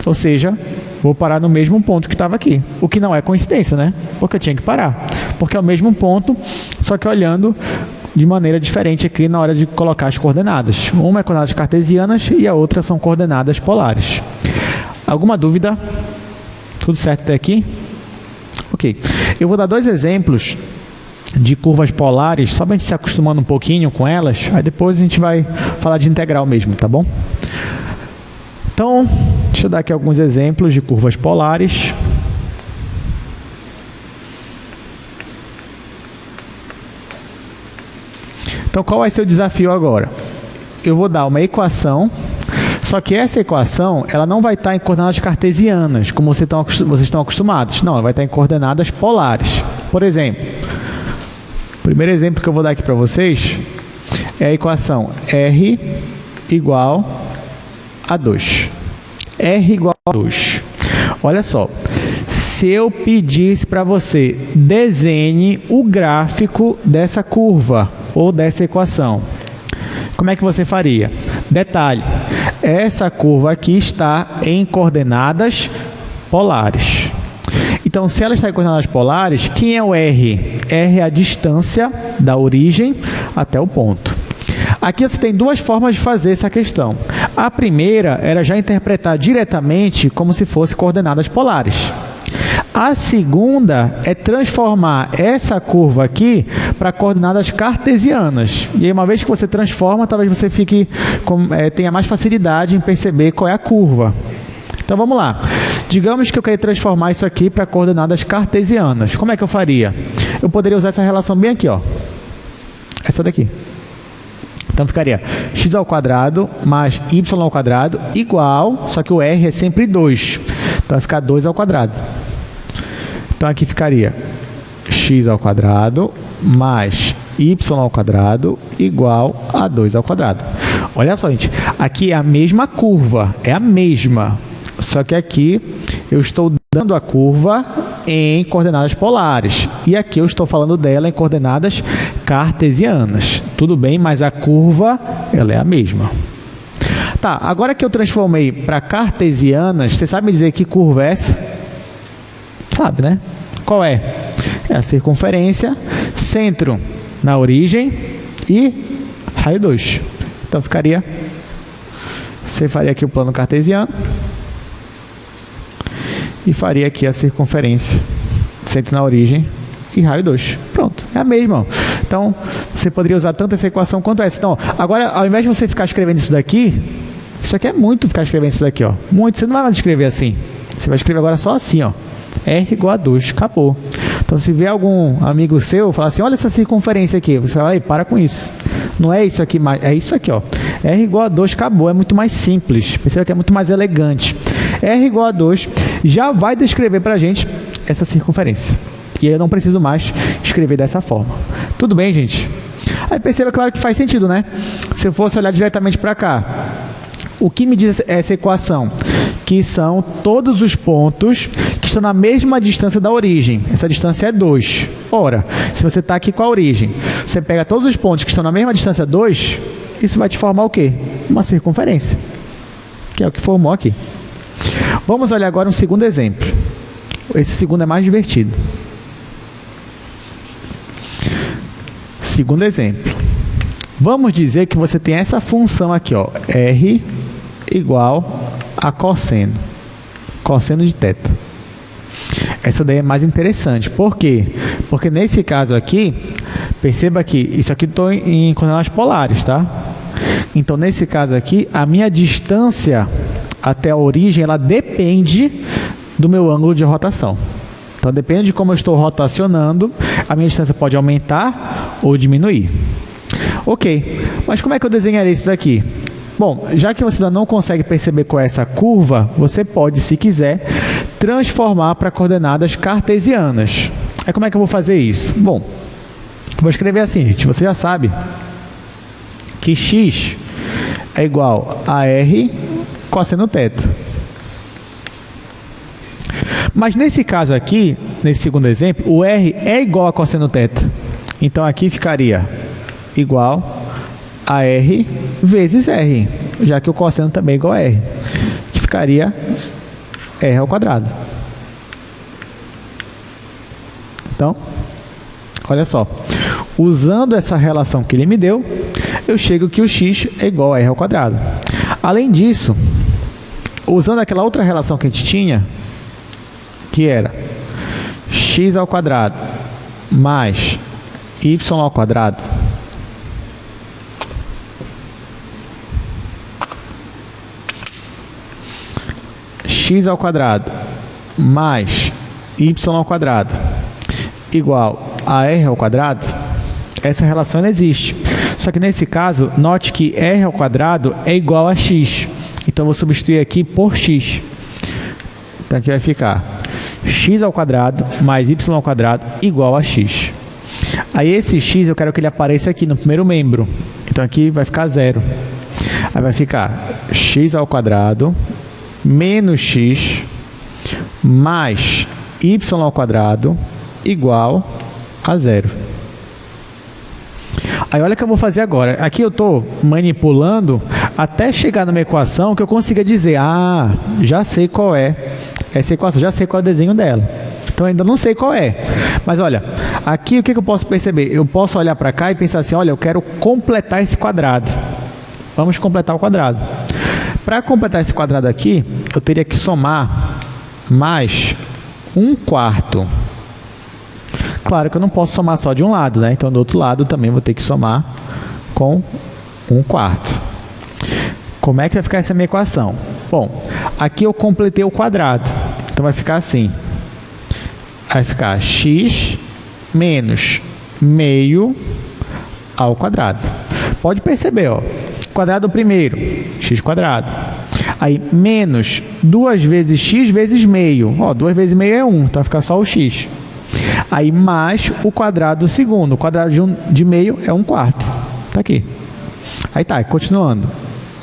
Ou seja, vou parar no mesmo ponto que estava aqui. O que não é coincidência, né? Porque eu tinha que parar. Porque é o mesmo ponto, só que olhando de maneira diferente aqui na hora de colocar as coordenadas. Uma é coordenadas cartesianas e a outra são coordenadas polares. Alguma dúvida? Tudo certo até aqui? Ok. Eu vou dar dois exemplos de curvas polares, só para a gente se acostumando um pouquinho com elas, aí depois a gente vai falar de integral mesmo, tá bom? Então, deixa eu dar aqui alguns exemplos de curvas polares. Então, qual vai ser o desafio agora? Eu vou dar uma equação, só que essa equação ela não vai estar em coordenadas cartesianas, como vocês estão acostumados. Não, ela vai estar em coordenadas polares. Por exemplo, o primeiro exemplo que eu vou dar aqui para vocês é a equação R igual a 2. R igual a 2. Olha só. Se eu pedisse para você, desenhe o gráfico dessa curva ou dessa equação, como é que você faria? Detalhe, essa curva aqui está em coordenadas polares. Então, se ela está em coordenadas polares, quem é o R? R é a distância da origem até o ponto. Aqui você tem duas formas de fazer essa questão. A primeira era já interpretar diretamente como se fosse coordenadas polares. A segunda é transformar essa curva aqui para coordenadas cartesianas. E aí, uma vez que você transforma, talvez você tenha mais facilidade em perceber qual é a curva. Então, vamos lá. Digamos que eu quero transformar isso aqui para coordenadas cartesianas. Como é que eu faria? Eu poderia usar essa relação bem aqui, ó. Essa daqui. Então, ficaria x ao quadrado mais y ao quadrado igual, só que o r é sempre 2. Então, vai ficar 2 ao quadrado. Então, aqui ficaria x ao quadrado mais y ao quadrado igual a 2 ao quadrado. Olha só, gente. Aqui é a mesma curva. É a mesma. Só que aqui eu estou dando a curva em coordenadas polares. E aqui eu estou falando dela em coordenadas cartesianas. Tudo bem, mas a curva ela é a mesma. Tá, agora que eu transformei para cartesianas, você sabe me dizer que curva é essa? Sabe, né? Qual é? É a circunferência, centro na origem e raio 2. Então ficaria... Você faria aqui o plano cartesiano e faria aqui a circunferência, centro na origem e raio 2. Pronto, é a mesma. Então, você poderia usar tanto essa equação quanto essa. Então, agora, ao invés de você ficar escrevendo isso daqui, isso aqui é muito ficar escrevendo isso daqui, ó. Muito, você não vai mais escrever assim. Você vai escrever agora só assim, ó. R igual a 2, acabou. Então, se vier algum amigo seu falar assim, olha essa circunferência aqui, você vai, para com isso. Não é isso aqui, é isso aqui, ó. R igual a 2, acabou, é muito mais simples. Perceba que é muito mais elegante. R igual a 2 já vai descrever para a gente essa circunferência. E aí eu não preciso mais escrever dessa forma. Tudo bem, gente? Aí perceba, claro que faz sentido, né? Se eu fosse olhar diretamente para cá, o que me diz essa equação? Que são todos os pontos que estão na mesma distância da origem. Essa distância é 2. Ora, se você está aqui com a origem, você pega todos os pontos que estão na mesma distância 2, isso vai te formar o quê? Uma circunferência, que é o que formou aqui. Vamos olhar agora um segundo exemplo. Esse segundo é mais divertido. Segundo exemplo. Vamos dizer que você tem essa função aqui, ó, R igual a cosseno. Cosseno de θ. Essa daí é mais interessante. Por quê? Porque nesse caso aqui, perceba que isso aqui estou em coordenadas polares, tá? Então, nesse caso aqui, a minha distância até a origem, ela depende do meu ângulo de rotação. Então, depende de como eu estou rotacionando, a minha distância pode aumentar ou diminuir. Ok, mas como é que eu desenharei isso daqui? Bom, já que você ainda não consegue perceber qual é essa curva, você pode, se quiser, transformar para coordenadas cartesianas. Aí como é que eu vou fazer isso? Bom, vou escrever assim, gente. Você já sabe que x é igual a r cosseno θ. Mas nesse caso aqui, nesse segundo exemplo, o r é igual a cosseno θ. Então aqui ficaria igual a r vezes r, já que o cosseno também é igual a r, que ficaria r ao quadrado. Então, olha só, usando essa relação que ele me deu, eu chego que o x é igual a r ao quadrado. Além disso, usando aquela outra relação que a gente tinha, que era x ao quadrado mais y ao quadrado, x ao quadrado mais y ao quadrado igual a r ao quadrado, essa relação não existe. Só que nesse caso, note que r ao quadrado é igual a x. Então, eu vou substituir aqui por x. Então, aqui vai ficar x ao quadrado mais y ao quadrado igual a x. Aí, esse x, eu quero que ele apareça aqui no primeiro membro. Então, aqui vai ficar 0. Aí, vai ficar x ao quadrado menos x mais y ao quadrado igual a 0. Aí olha o que eu vou fazer agora. Aqui eu estou manipulando até chegar numa equação que eu consiga dizer, já sei qual é essa equação, já sei qual é o desenho dela. Então ainda não sei qual é. Mas olha, aqui o que eu posso perceber? Eu posso olhar para cá e pensar assim, olha, eu quero completar esse quadrado. Vamos completar o quadrado. Para completar esse quadrado aqui, eu teria que somar mais 1/4. Claro que eu não posso somar só de um lado, né? Então do outro lado também vou ter que somar com 1/4. Como é que vai ficar essa minha equação? Bom, aqui eu completei o quadrado. Então vai ficar assim. Vai ficar x menos meio ao quadrado. Pode perceber, ó. Quadrado primeiro, x quadrado. Aí, menos 2 vezes x vezes meio. Ó, 2 vezes meio é 1, então vai ficar só o x. Aí, mais o quadrado segundo. O quadrado de meio é 1/4. Tá aqui. Aí tá, continuando.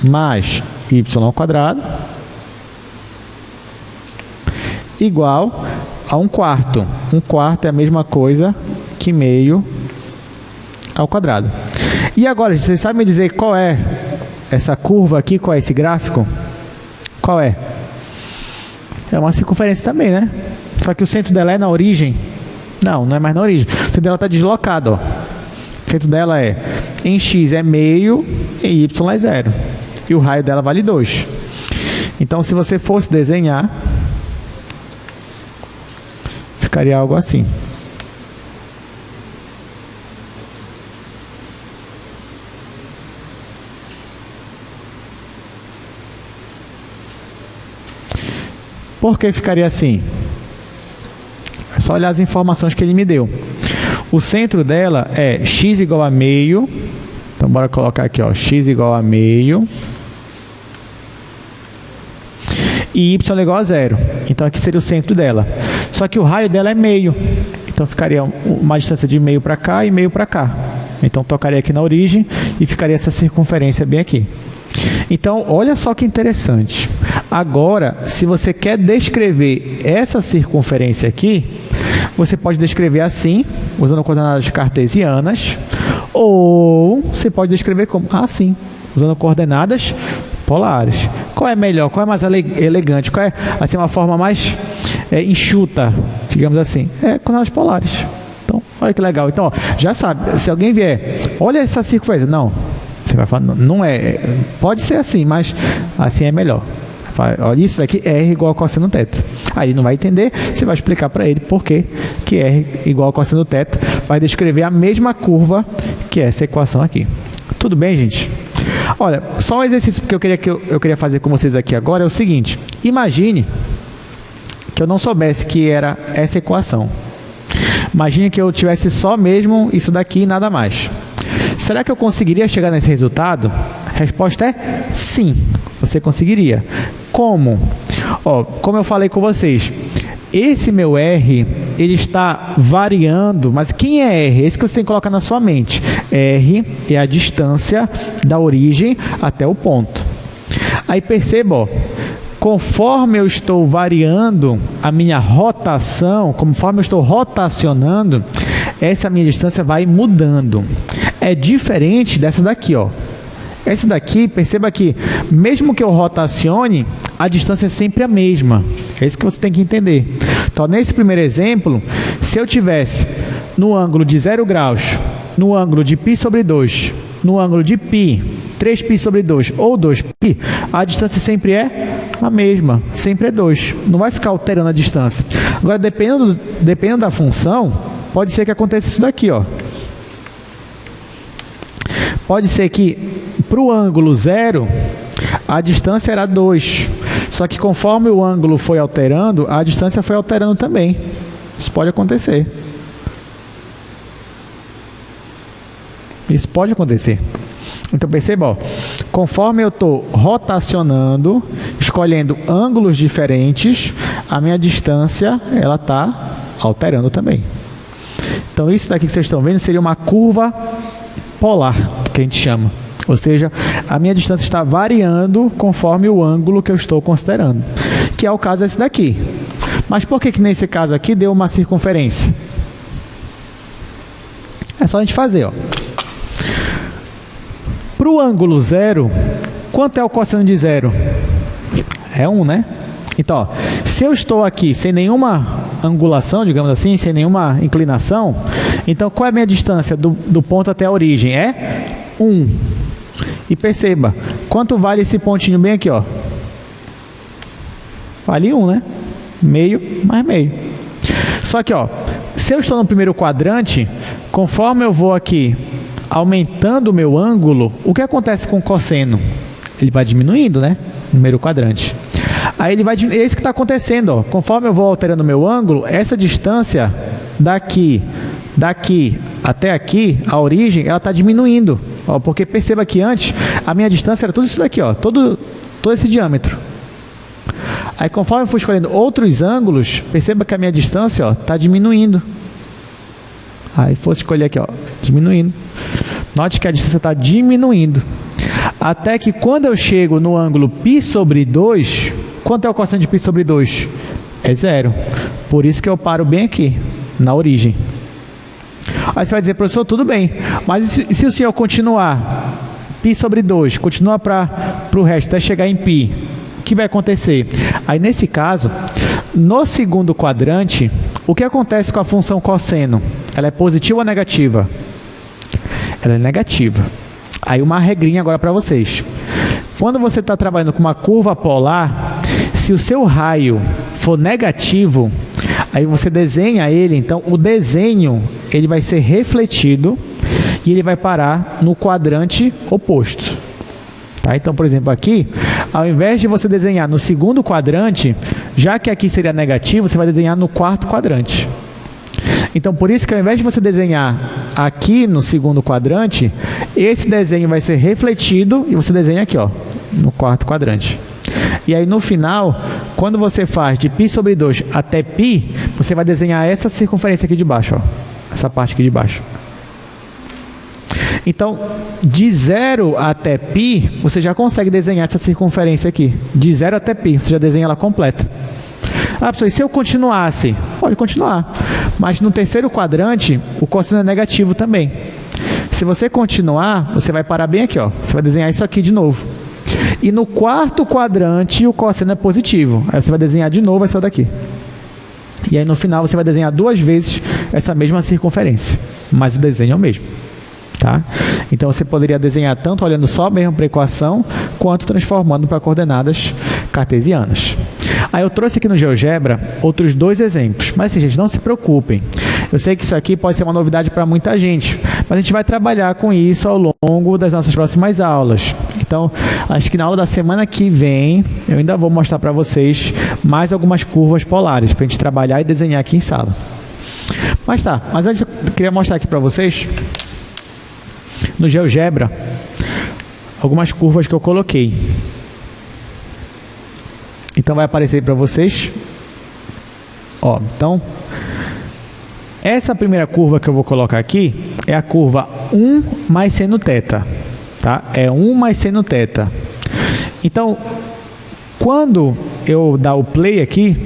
Mais y ao quadrado igual a 1/4. 1/4 é a mesma coisa que meio ao quadrado. E agora, gente, vocês sabem me dizer qual é essa curva aqui, qual é esse gráfico? Qual é? É uma circunferência também, né? Só que o centro dela é na origem. Não, não é mais na origem. O centro dela está deslocado, ó. O centro dela é, em x é meio, em y é 0. E o raio dela vale 2. Então, se você fosse desenhar, ficaria algo assim. Por que ficaria assim? É só olhar as informações que ele me deu. O centro dela é x igual a meio. Então, bora colocar aqui, ó, x igual a meio. E y igual a 0. Então, aqui seria o centro dela. Só que o raio dela é meio. Então, ficaria uma distância de meio para cá e meio para cá. Então, tocaria aqui na origem e ficaria essa circunferência bem aqui. Então, olha só que interessante. Agora, se você quer descrever essa circunferência aqui, você pode descrever assim, usando coordenadas cartesianas, ou você pode descrever como assim, usando coordenadas polares. Qual é melhor? Qual é mais elegante? Qual é assim, uma forma mais enxuta, digamos assim? É coordenadas polares. Então, olha que legal. Então, ó, já sabe, se alguém vier, olha essa circunferência. Não, você vai falar, não é. Pode ser assim, mas assim é melhor. Olha, isso daqui é R igual a cosseno θ. Aí ele não vai entender, você vai explicar para ele por que R igual a cosseno θ vai descrever a mesma curva que essa equação aqui. Tudo bem, gente? Olha, só um exercício que eu queria fazer com vocês aqui agora é o seguinte. Imagine que eu não soubesse que era essa equação. Imagine que eu tivesse só mesmo isso daqui e nada mais. Será que eu conseguiria chegar nesse resultado? A resposta é sim, você conseguiria. Como? Ó, como eu falei com vocês, esse meu R, ele está variando, mas quem é R? Esse que você tem que colocar na sua mente. R é a distância da origem até o ponto. Aí perceba, ó, conforme eu estou variando a minha rotação, conforme eu estou rotacionando, essa minha distância vai mudando. É diferente dessa daqui, ó. Essa daqui, perceba que, mesmo que eu rotacione, a distância é sempre a mesma. É isso que você tem que entender. Então, nesse primeiro exemplo, se eu tivesse no ângulo de 0 graus, no ângulo de π sobre 2, no ângulo de π, 3π sobre 2 ou 2π, a distância sempre é a mesma, sempre é 2. Não vai ficar alterando a distância. Agora, dependendo da função, pode ser que aconteça isso daqui, ó. Pode ser que para o ângulo 0, a distância era 2. Só que conforme o ângulo foi alterando, a distância foi alterando também. Isso pode acontecer. Isso pode acontecer. Então perceba, ó, conforme eu estou rotacionando, escolhendo ângulos diferentes, a minha distância ela está alterando também. Então isso daqui que vocês estão vendo seria uma curva polar, que a gente chama. Ou seja, a minha distância está variando conforme o ângulo que eu estou considerando. Que é o caso desse daqui. Mas por que nesse caso aqui deu uma circunferência? É só a gente fazer, ó. Para o ângulo 0, quanto é o cosseno de 0? É 1, né? Então, ó, se eu estou aqui sem nenhuma angulação, digamos assim, sem nenhuma inclinação, então qual é a minha distância do ponto até a origem? É 1. E perceba, quanto vale esse pontinho bem aqui, ó? Vale 1, né? Meio mais meio. Só que, ó, se eu estou no primeiro quadrante, conforme eu vou aqui aumentando o meu ângulo, o que acontece com o cosseno? Ele vai diminuindo, né? No primeiro quadrante. Aí ele vai, é isso que está acontecendo, ó. Conforme eu vou alterando o meu ângulo, essa distância daqui até aqui, a origem, ela está diminuindo. Ó, porque perceba que antes, a minha distância era tudo isso daqui, ó, todo esse diâmetro. Aí conforme eu for escolhendo outros ângulos, perceba que a minha distância está diminuindo. Aí fosse escolher aqui, ó, diminuindo. Note que a distância está diminuindo. Até que quando eu chego no ângulo π sobre 2, quanto é o cosseno de π sobre 2? É 0. Por isso que eu paro bem aqui, na origem. Aí você vai dizer, professor, tudo bem, mas e se o senhor continuar π sobre 2, continuar para o resto, até chegar em π, o que vai acontecer? Aí nesse caso, no segundo quadrante, o que acontece com a função cosseno? Ela é positiva ou negativa? Ela é negativa. Aí uma regrinha agora para vocês. Quando você está trabalhando com uma curva polar, se o seu raio for negativo, aí você desenha ele, então o desenho ele vai ser refletido e ele vai parar no quadrante oposto. Tá? Então, por exemplo, aqui, ao invés de você desenhar no segundo quadrante, já que aqui seria negativo, você vai desenhar no quarto quadrante. Então, por isso que ao invés de você desenhar aqui no segundo quadrante, esse desenho vai ser refletido e você desenha aqui, ó, no quarto quadrante. E aí, no final, quando você faz de π sobre 2 até π, você vai desenhar essa circunferência aqui de baixo, ó, essa parte aqui de baixo. Então, de 0 até π, você já consegue desenhar essa circunferência aqui. De 0 até π, você já desenha ela completa. Ah, professor, e se eu continuasse? Pode continuar. Mas no terceiro quadrante, o cosseno é negativo também. Se você continuar, você vai parar bem aqui, ó. Você vai desenhar isso aqui de novo. E no quarto quadrante, o cosseno é positivo. Aí você vai desenhar de novo essa daqui. E aí no final, você vai desenhar 2 vezes essa mesma circunferência. Mas o desenho é o mesmo. Tá? Então você poderia desenhar tanto olhando só mesmo para a equação, quanto transformando para coordenadas cartesianas. Aí eu trouxe aqui no GeoGebra outros 2 exemplos, mas assim, gente, não se preocupem. Eu sei que isso aqui pode ser uma novidade para muita gente, mas a gente vai trabalhar com isso ao longo das nossas próximas aulas. Então, acho que na aula da semana que vem, eu ainda vou mostrar para vocês mais algumas curvas polares, para a gente trabalhar e desenhar aqui em sala. Mas tá, mas antes eu queria mostrar aqui para vocês, no GeoGebra, algumas curvas que eu coloquei. Então vai aparecer para vocês. Ó, então, essa primeira curva que eu vou colocar aqui é a curva 1 mais seno θ. Tá? É 1 mais seno θ. Então, quando eu dar o play aqui,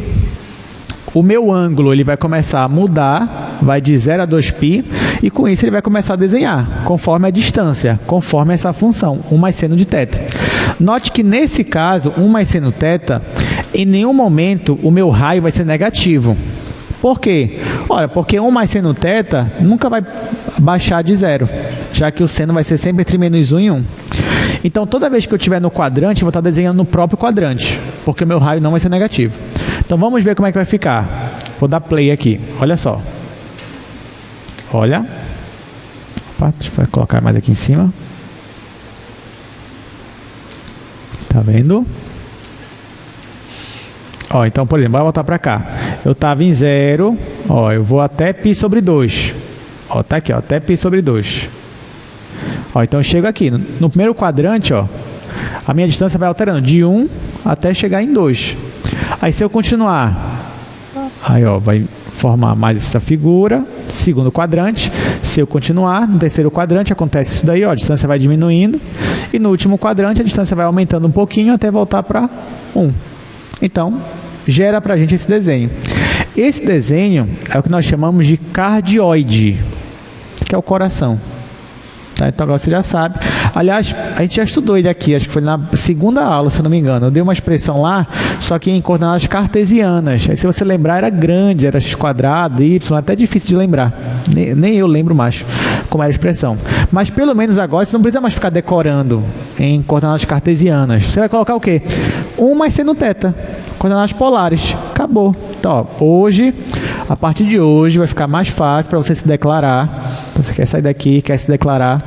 o meu ângulo ele vai começar a mudar, vai de 0 a 2π, e com isso ele vai começar a desenhar, conforme a distância, conforme essa função, 1 mais seno de θ. Note que nesse caso, 1 mais seno θ, em nenhum momento o meu raio vai ser negativo. Por quê? Ora, porque 1 mais seno θ nunca vai baixar de 0, já que o seno vai ser sempre entre menos 1 e 1. Então, toda vez que eu estiver no quadrante, eu vou estar desenhando no próprio quadrante, porque o meu raio não vai ser negativo. Então, vamos ver como é que vai ficar. Vou dar play aqui. Olha só. Olha. Opa, deixa eu colocar mais aqui em cima. Tá vendo? Ó, então, por exemplo, bora voltar para cá. Eu estava em 0. Ó, eu vou até π sobre 2. Ó, tá aqui, ó, até π sobre 2. Ó, então eu chego aqui. No primeiro quadrante, ó, a minha distância vai alterando de 1 até chegar em 2. Aí se eu continuar, aí ó, vai formar mais essa figura, segundo quadrante. Se eu continuar, no terceiro quadrante acontece isso daí, ó, a distância vai diminuindo. E no último quadrante a distância vai aumentando um pouquinho até voltar para 1. Então, gera para a gente esse desenho. Esse desenho é o que nós chamamos de cardioide, que é o coração. Tá? Então agora você já sabe. Aliás, a gente já estudou ele aqui, acho que foi na segunda aula, se eu não me engano. Eu dei uma expressão lá, só que em coordenadas cartesianas. Aí se você lembrar, era grande, era x quadrado, y, até difícil de lembrar. Nem eu lembro mais como era a expressão. Mas pelo menos agora você não precisa mais ficar decorando em coordenadas cartesianas. Você vai colocar o quê? 1 mais seno θ. Coordenadas polares. Acabou. Então, ó, hoje, a partir de hoje, vai ficar mais fácil para você se declarar. Você quer sair daqui, quer se declarar,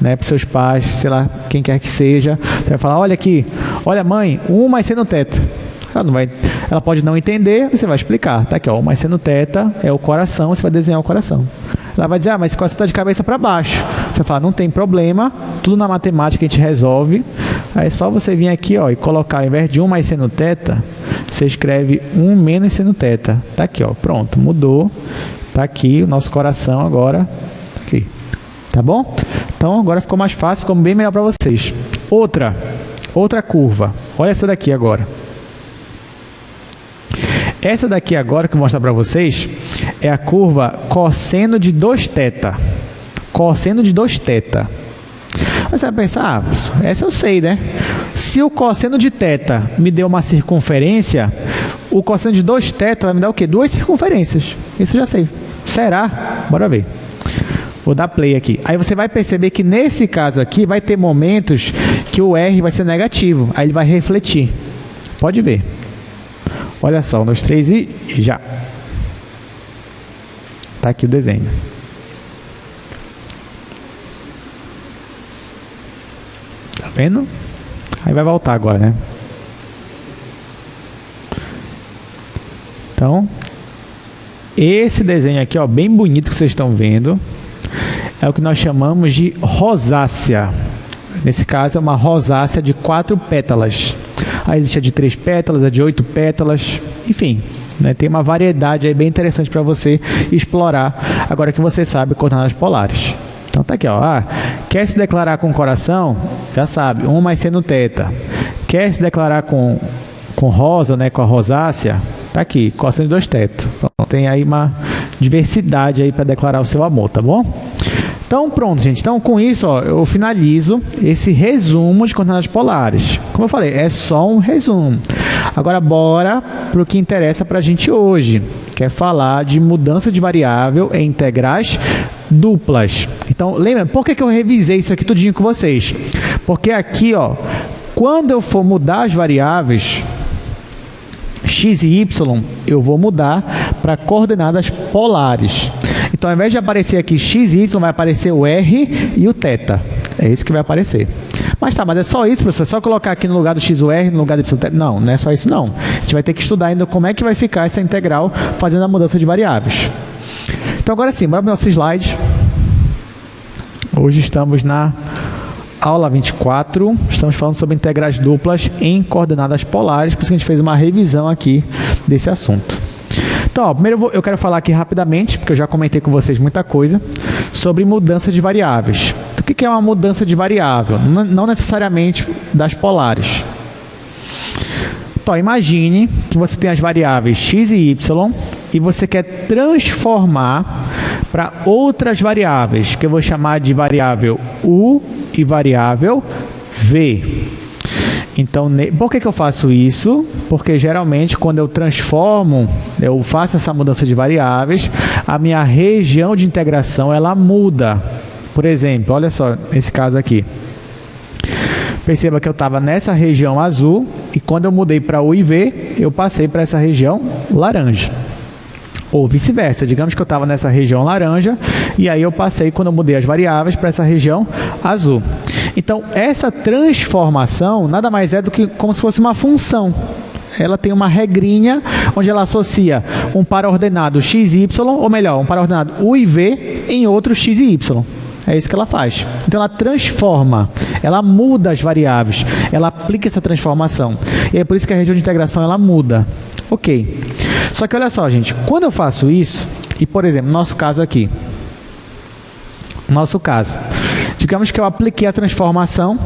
né, para seus pais, sei lá, quem quer que seja. Você vai falar, olha aqui, olha mãe, 1 mais seno θ. Ela pode não entender, você vai explicar. Tá aqui, ó, 1 mais seno θ é o coração, você vai desenhar o coração. Ela vai dizer, mas esse coração está de cabeça para baixo. Você vai falar, não tem problema, tudo na matemática a gente resolve. Aí é só você vir aqui, ó, e colocar, ao invés de 1 mais seno θ, você escreve 1 menos seno θ. Tá aqui, ó, pronto, mudou. Tá aqui o nosso coração agora. Aqui. Tá bom? Então agora ficou mais fácil, ficou bem melhor para vocês. Outra curva. Olha essa daqui agora. Essa daqui agora que eu vou mostrar para vocês é a curva cosseno de 2θ. Cosseno de 2θ. Você vai pensar, essa eu sei, né? Se o cosseno de θ me deu uma circunferência, o cosseno de 2θ vai me dar o quê? 2 circunferências. Isso eu já sei. Será? Bora ver. Vou dar play aqui. Aí você vai perceber que nesse caso aqui vai ter momentos que o R vai ser negativo. Aí ele vai refletir. Pode ver. Olha só, 1, 2, 3 e já. Tá aqui o desenho. Tá vendo? Aí vai voltar agora, né? Então, esse desenho aqui, ó, bem bonito que vocês estão vendo, é o que nós chamamos de rosácea. Nesse caso, é uma rosácea de 4 pétalas. Aí existe a de 3 pétalas, a de 8 pétalas, enfim, né, tem uma variedade aí bem interessante para você explorar, agora que você sabe coordenadas polares. Então tá aqui, ó, quer se declarar com coração? Já sabe, 1 mais seno θ. Quer se declarar com rosa, né, com a rosácea? Tá aqui, cosseno de 2θ. Então, tem aí uma diversidade aí para declarar o seu amor, tá bom? Então, pronto, gente. Então, com isso, ó, eu finalizo esse resumo de coordenadas polares. Como eu falei, é só um resumo. Agora, bora para o que interessa para a gente hoje, que é falar de mudança de variável em integrais duplas. Então, lembra, por que eu revisei isso aqui tudinho com vocês? Porque aqui, ó, quando eu for mudar as variáveis x e y, eu vou mudar para coordenadas polares. Então, ao invés de aparecer aqui x e y, vai aparecer o r e o θ. É isso que vai aparecer. Mas tá, mas é só isso, professor? É só colocar aqui no lugar do x o r, no lugar do y o θ? Não, não é só isso não. A gente vai ter que estudar ainda como é que vai ficar essa integral fazendo a mudança de variáveis. Então, agora sim, bora para o nosso slide. Hoje estamos na aula 24. Estamos falando sobre integrais duplas em coordenadas polares, por isso que a gente fez uma revisão aqui desse assunto. Então, ó, primeiro eu quero falar aqui rapidamente, porque eu já comentei com vocês muita coisa, sobre mudança de variáveis. O que é uma mudança de variável? Não necessariamente das polares. Então, imagine que você tem as variáveis x e y e você quer transformar para outras variáveis, que eu vou chamar de variável u e variável v. Então, por que eu faço isso? Porque geralmente quando eu transformo, eu faço essa mudança de variáveis, a minha região de integração ela muda. Por exemplo, olha só esse caso aqui. Perceba que eu estava nessa região azul e quando eu mudei para U e V, eu passei para essa região laranja. Ou vice-versa, digamos que eu estava nessa região laranja e aí eu passei, quando eu mudei as variáveis, para essa região azul. Então, essa transformação nada mais é do que como se fosse uma função. Ela tem uma regrinha onde ela associa um par ordenado x e y, ou melhor, um par ordenado u e v em outro x e y. É isso que ela faz. Então, ela transforma, ela muda as variáveis, ela aplica essa transformação. E é por isso que a região de integração ela muda. Ok. Só que olha só, gente, quando eu faço isso, e por exemplo, no nosso caso aqui, digamos que eu apliquei a transformação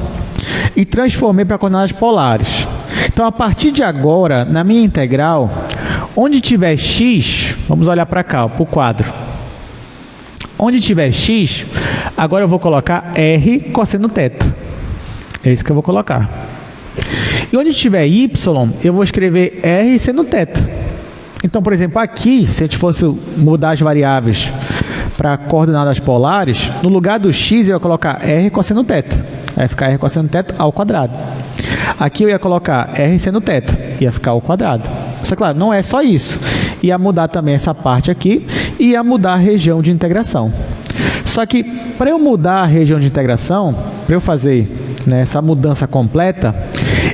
e transformei para coordenadas polares. Então, a partir de agora, na minha integral, onde tiver x, vamos olhar para cá, para o quadro. Onde tiver x, agora eu vou colocar r cosseno θ. É isso que eu vou colocar. E onde tiver y, eu vou escrever r seno θ. Então, por exemplo, aqui, se a gente fosse mudar as variáveis para coordenadas polares, no lugar do x eu ia colocar r cosseno θ. Vai ficar r cosseno θ ao quadrado. Aqui eu ia colocar r seno θ. Ia ficar ao quadrado. Só que, claro, não é só isso. Ia mudar também essa parte aqui e ia mudar a região de integração. Só que, para eu mudar a região de integração, para eu fazer, né, essa mudança completa,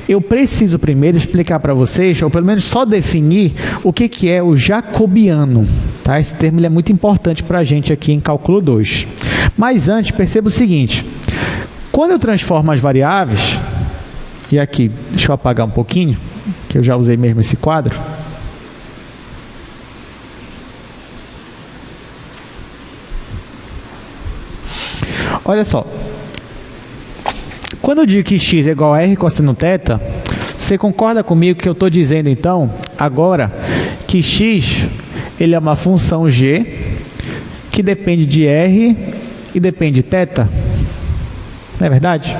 eu preciso primeiro explicar para vocês, ou pelo menos só definir, o que é o jacobiano. Tá? Esse termo ele é muito importante para a gente aqui em cálculo 2. Mas antes, perceba o seguinte. Quando eu transformo as variáveis, e aqui, deixa eu apagar um pouquinho, que eu já usei mesmo esse quadro. Olha só. Quando eu digo que x é igual a r cosseno θ, você concorda comigo que eu estou dizendo, então, agora, que x ele é uma função g que depende de r e depende de θ? Não é verdade?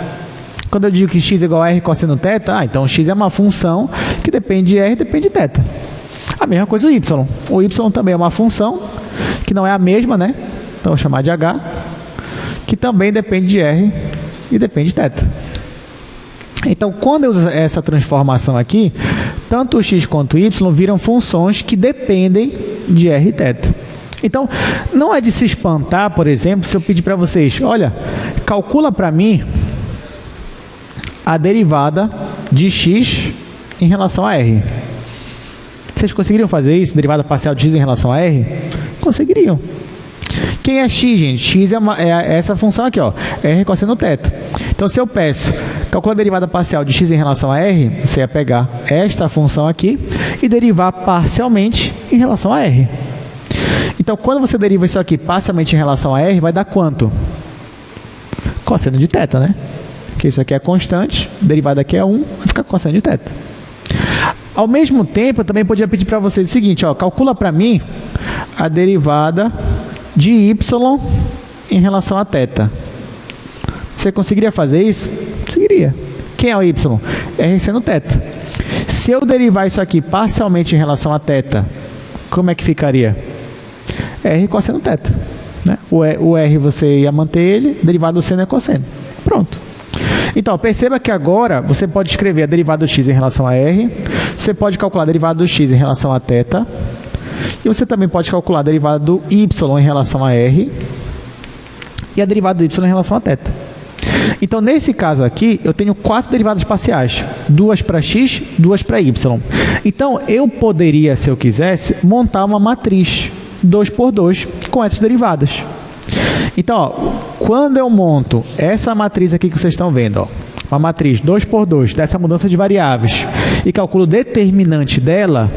Quando eu digo que x é igual a r cosseno θ, então x é uma função que depende de r e depende de θ. A mesma coisa o y. O y também é uma função que não é a mesma, né? Então, vou chamar de h, que também depende de r e depende de θ. Então, quando eu uso essa transformação aqui, tanto o x quanto o y viram funções que dependem de r e θ. Então, não é de se espantar, por exemplo, se eu pedir para vocês, olha, calcula para mim a derivada de x em relação a r. Vocês conseguiriam fazer isso, derivada parcial de x em relação a r? Conseguiriam. Quem é x, gente? X é essa função aqui, ó, r cosseno θ. Então, se eu peço, calcula a derivada parcial de x em relação a r, você ia pegar esta função aqui e derivar parcialmente em relação a r. Então, quando você deriva isso aqui parcialmente em relação a r, vai dar quanto? Cosseno de θ, né? Porque isso aqui é constante, derivada aqui é 1, vai ficar cosseno de θ. Ao mesmo tempo, eu também podia pedir para vocês o seguinte, ó, calcula para mim a derivada de y em relação a θ. Você conseguiria fazer isso? Conseguiria. Quem é o y? R seno θ. Se eu derivar isso aqui parcialmente em relação a θ, como é que ficaria? R cosseno θ. Né? O R você ia manter ele, derivado do seno é cosseno. Pronto. Então, perceba que agora você pode escrever a derivada do x em relação a r, você pode calcular a derivada do x em relação a θ, e você também pode calcular a derivada do y em relação a r e a derivada do y em relação a θ. Então, nesse caso aqui, eu tenho 4 derivadas parciais. 2 para x, 2 para y. Então, eu poderia, se eu quisesse, montar uma matriz 2 por 2 com essas derivadas. Então, ó, quando eu monto essa matriz aqui que vocês estão vendo, ó, uma matriz 2 por 2 dessa mudança de variáveis e calculo o determinante dela,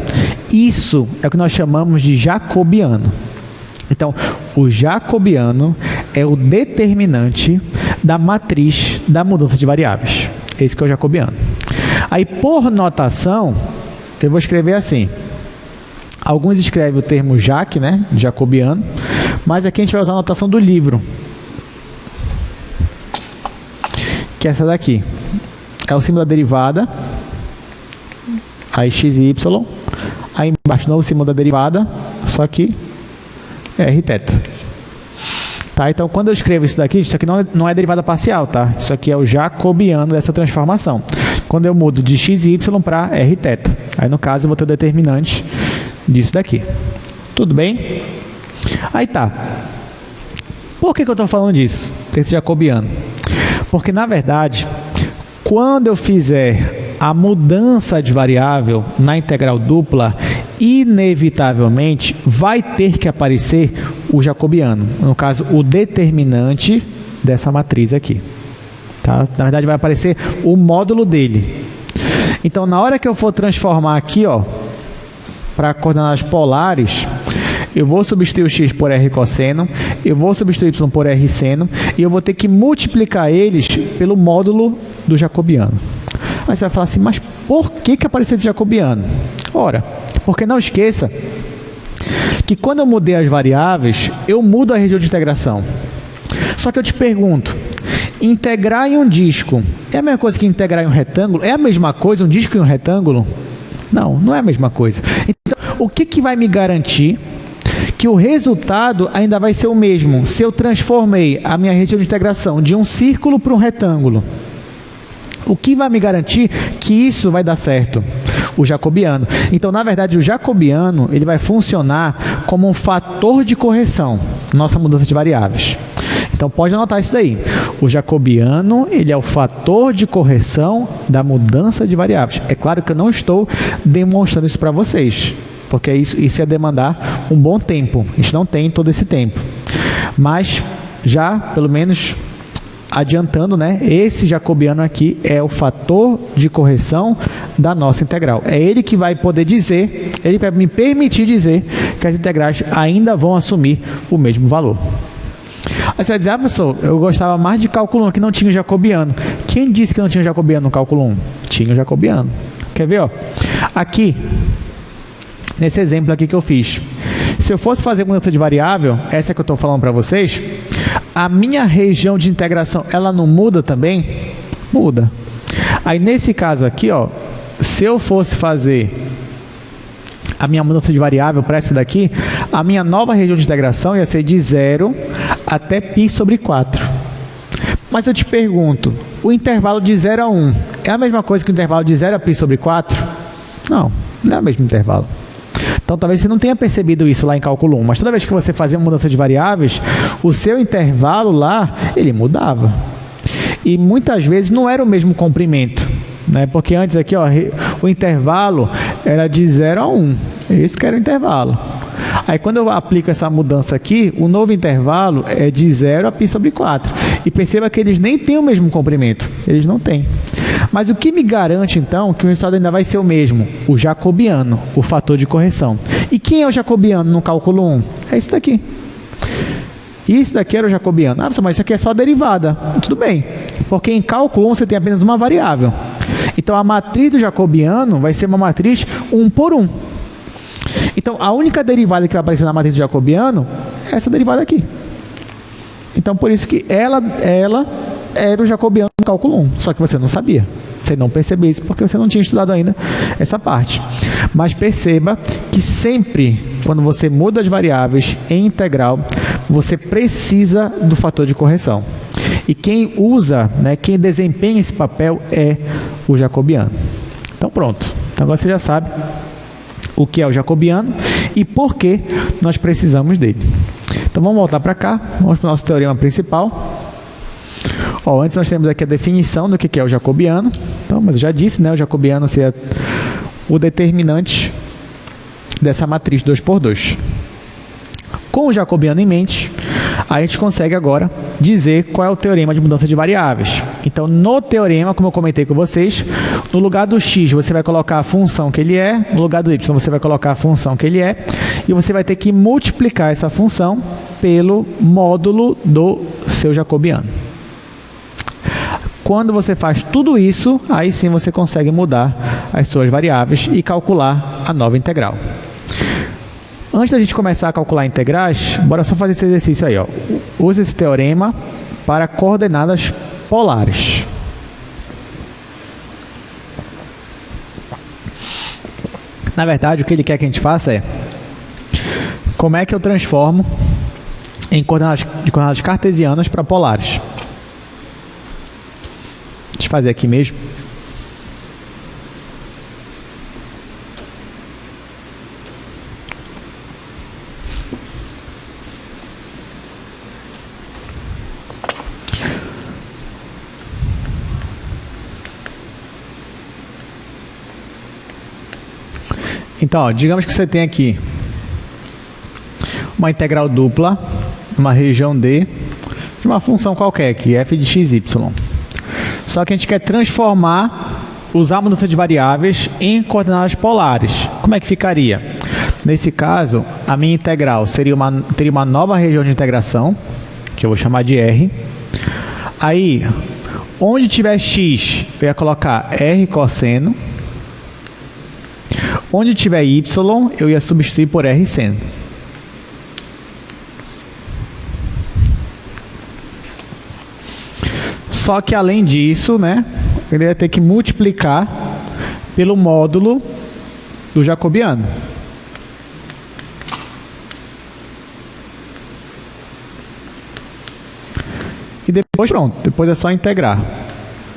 isso é o que nós chamamos de jacobiano. Então, o jacobiano é o determinante da matriz da mudança de variáveis. Esse que é o jacobiano. Aí, por notação, eu vou escrever assim. Alguns escrevem o termo jac, né, jacobiano, mas aqui a gente vai usar a notação do livro, que é essa daqui. É o símbolo da derivada, aí x e y, aí embaixo novo símbolo da derivada, só que r θ. Tá? Então, quando eu escrevo isso daqui, isso aqui não é derivada parcial, tá? Isso aqui é o jacobiano dessa transformação. Quando eu mudo de x e y para r θ. Aí, no caso, eu vou ter o determinante disso daqui. Tudo bem? Aí tá. Por que eu estou falando disso? Desse jacobiano? Porque, na verdade, quando eu fizer a mudança de variável na integral dupla, inevitavelmente vai ter que aparecer o jacobiano. No caso, o determinante dessa matriz aqui. Tá? Na verdade, vai aparecer o módulo dele. Então, na hora que eu for transformar aqui, ó, para coordenadas polares, eu vou substituir o x por r cosseno, eu vou substituir o y por r seno, e eu vou ter que multiplicar eles pelo módulo do jacobiano. Aí você vai falar assim, mas por que apareceu esse jacobiano? Ora, porque não esqueça que quando eu mudei as variáveis, eu mudo a região de integração. Só que eu te pergunto, Integrar em um disco é a mesma coisa que integrar em um retângulo? É a mesma coisa um disco em um retângulo? Não, não é a mesma coisa. Então, o que vai me garantir que o resultado ainda vai ser o mesmo se eu transformei a minha região de integração de um círculo para um retângulo? O que vai me garantir que isso vai dar certo? O jacobiano. Então, na verdade, o jacobiano ele vai funcionar como um fator de correção, nossa mudança de variáveis. Então, pode anotar isso daí. O jacobiano ele é o fator de correção da mudança de variáveis. É claro que eu não estou demonstrando isso para vocês, porque isso ia demandar um bom tempo. A gente não tem todo esse tempo. Mas, já, pelo menos, adiantando, né? Esse jacobiano aqui é o fator de correção da nossa integral. É ele que vai poder dizer, ele vai me permitir dizer que as integrais ainda vão assumir o mesmo valor. Aí você vai dizer, professor, eu gostava mais de cálculo 1, que não tinha o jacobiano. Quem disse que não tinha o jacobiano no cálculo 1? Tinha o jacobiano. Quer ver? Ó? Aqui, nesse exemplo aqui que eu fiz, se eu fosse fazer mudança de variável, essa que eu estou falando para vocês, a minha região de integração, ela não muda também? Muda. Aí, nesse caso aqui, ó, se eu fosse fazer a minha mudança de variável para essa daqui, a minha nova região de integração ia ser de 0 até π sobre 4. Mas eu te pergunto, o intervalo de 0 a 1 é a mesma coisa que o intervalo de 0 a π sobre 4? Não, não é o mesmo intervalo. Então, talvez você não tenha percebido isso lá em cálculo 1, mas toda vez que você fazia uma mudança de variáveis, o seu intervalo lá, ele mudava. E muitas vezes não era o mesmo comprimento, né? Porque antes aqui, ó, o intervalo era de 0 a 1. Esse que era o intervalo. Aí, quando eu aplico essa mudança aqui, o novo intervalo é de 0 a π sobre 4. E perceba que eles nem têm o mesmo comprimento. Eles não têm. Mas o que me garante, então, que o resultado ainda vai ser o mesmo? O jacobiano, o fator de correção. E quem é o jacobiano no cálculo 1? É isso daqui. Isso daqui era o jacobiano. Ah, mas isso aqui é só a derivada. Tudo bem, porque em cálculo 1 você tem apenas uma variável. Então, a matriz do jacobiano vai ser uma matriz 1 por 1. Então, a única derivada que vai aparecer na matriz do jacobiano é essa derivada aqui. Então, por isso que ela era o jacobiano no cálculo 1. Só que você não sabia. Você não percebeu isso porque você não tinha estudado ainda essa parte. Mas perceba que sempre, quando você muda as variáveis em integral, você precisa do fator de correção. E quem usa, né, quem desempenha esse papel é o jacobiano. Então, pronto. Então, agora você já sabe o que é o jacobiano e por que nós precisamos dele. Então, vamos voltar para cá. Vamos para o nosso teorema principal. Ó, antes nós temos aqui a definição do que é o jacobiano. Então, mas eu já disse, né, o jacobiano seria o determinante dessa matriz 2 por 2. Com o jacobiano em mente, a gente consegue agora dizer qual é o teorema de mudança de variáveis. Então, no teorema, como eu comentei com vocês, no lugar do x você vai colocar a função que ele é, no lugar do y você vai colocar a função que ele é, e você vai ter que multiplicar essa função pelo módulo do seu jacobiano. Quando você faz tudo isso, aí sim você consegue mudar as suas variáveis e calcular a nova integral. Antes da gente começar a calcular integrais, bora só fazer esse exercício aí, ó. Use esse teorema para coordenadas polares. Na verdade, o que ele quer que a gente faça é como é que eu transformo em coordenadas cartesianas para polares. Deixa eu fazer aqui mesmo. Então, ó, digamos que você tem aqui uma integral dupla, uma região D, de uma função qualquer aqui, f de x, y. Só que a gente quer transformar, usar a mudança de variáveis em coordenadas polares. Como é que ficaria? Nesse caso, a minha integral teria uma nova região de integração, que eu vou chamar de R. Aí, onde tiver x, eu ia colocar R cosseno. Onde tiver y, eu ia substituir por R seno. Só que além disso, né, ele vai ter que multiplicar pelo módulo do jacobiano. E depois pronto, depois é só integrar.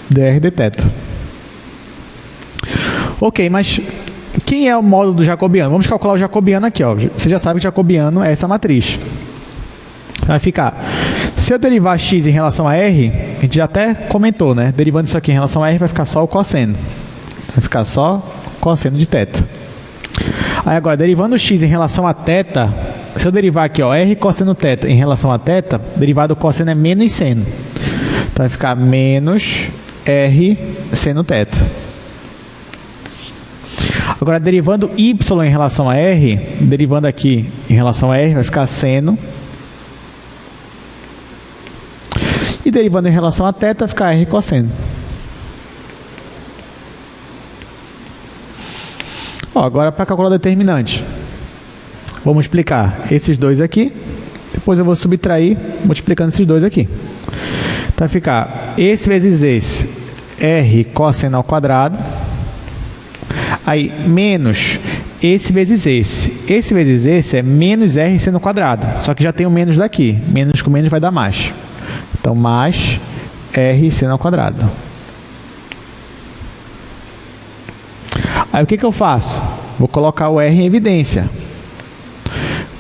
dr de θ. Ok, mas quem é o módulo do jacobiano? Vamos calcular o jacobiano aqui, ó. Você já sabe que o jacobiano é essa matriz. Vai ficar, se eu derivar x em relação a r, a gente já até comentou, né? Derivando isso aqui em relação a r, vai ficar só o cosseno. Vai ficar só cosseno de θ. Aí agora, derivando x em relação a θ, se eu derivar aqui, ó, r cosseno θ em relação a θ, derivado do cosseno é menos seno. Então vai ficar menos r seno θ. Agora, derivando y em relação a r, derivando aqui em relação a r, vai ficar seno. E derivando em relação a θ, vai ficar r cosseno. Ó, agora para calcular o determinante. Vou multiplicar esses dois aqui. Depois eu vou subtrair multiplicando esses dois aqui. Então vai ficar esse vezes esse, r cosseno ao quadrado. Aí, menos esse vezes esse. Esse vezes esse é menos r seno ao quadrado. Só que já tem o menos daqui. Menos com menos vai dar mais. Então, mais r seno ao quadrado. Aí, o que eu faço? Vou colocar o r em evidência.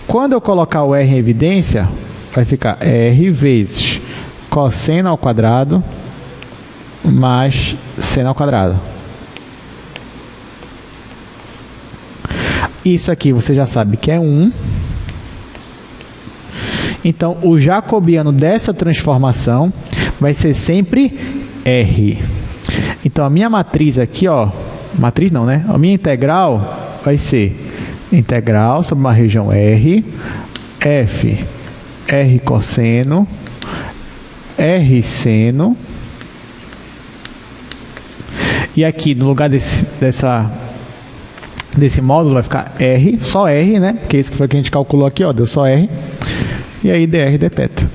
Quando eu colocar o r em evidência, vai ficar r vezes cosseno ao quadrado mais seno ao quadrado. Isso aqui você já sabe que é 1. Então, o jacobiano dessa transformação vai ser sempre R. Então, a minha matriz aqui, ó, matriz não, né? A minha integral vai ser integral sobre uma região R, F, R cosseno, R seno. E aqui, no lugar desse módulo, vai ficar R, só R, né? Porque esse que foi que a gente calculou aqui, ó, deu só R. E aí, dr de θ.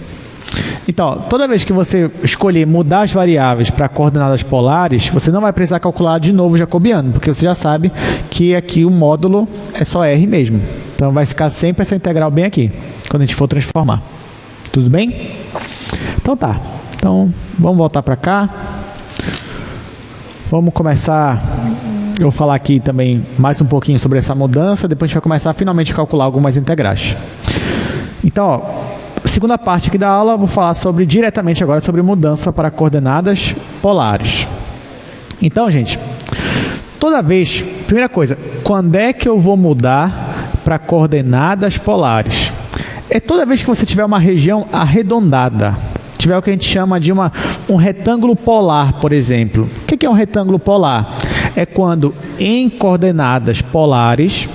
Então, ó, toda vez que você escolher mudar as variáveis para coordenadas polares, você não vai precisar calcular de novo o jacobiano, porque você já sabe que aqui o módulo é só R mesmo. Então, vai ficar sempre essa integral bem aqui, quando a gente for transformar. Tudo bem? Então, tá. Então, vamos voltar para cá. Vamos começar... Eu vou falar aqui também mais um pouquinho sobre essa mudança, depois a gente vai começar finalmente a calcular algumas integrais. Então, ó, segunda parte aqui da aula, eu vou falar diretamente agora sobre mudança para coordenadas polares. Então, gente, toda vez, primeira coisa, quando é que eu vou mudar para coordenadas polares? É toda vez que você tiver uma região arredondada, tiver o que a gente chama de um retângulo polar, por exemplo. O que é um retângulo polar? É quando em coordenadas polares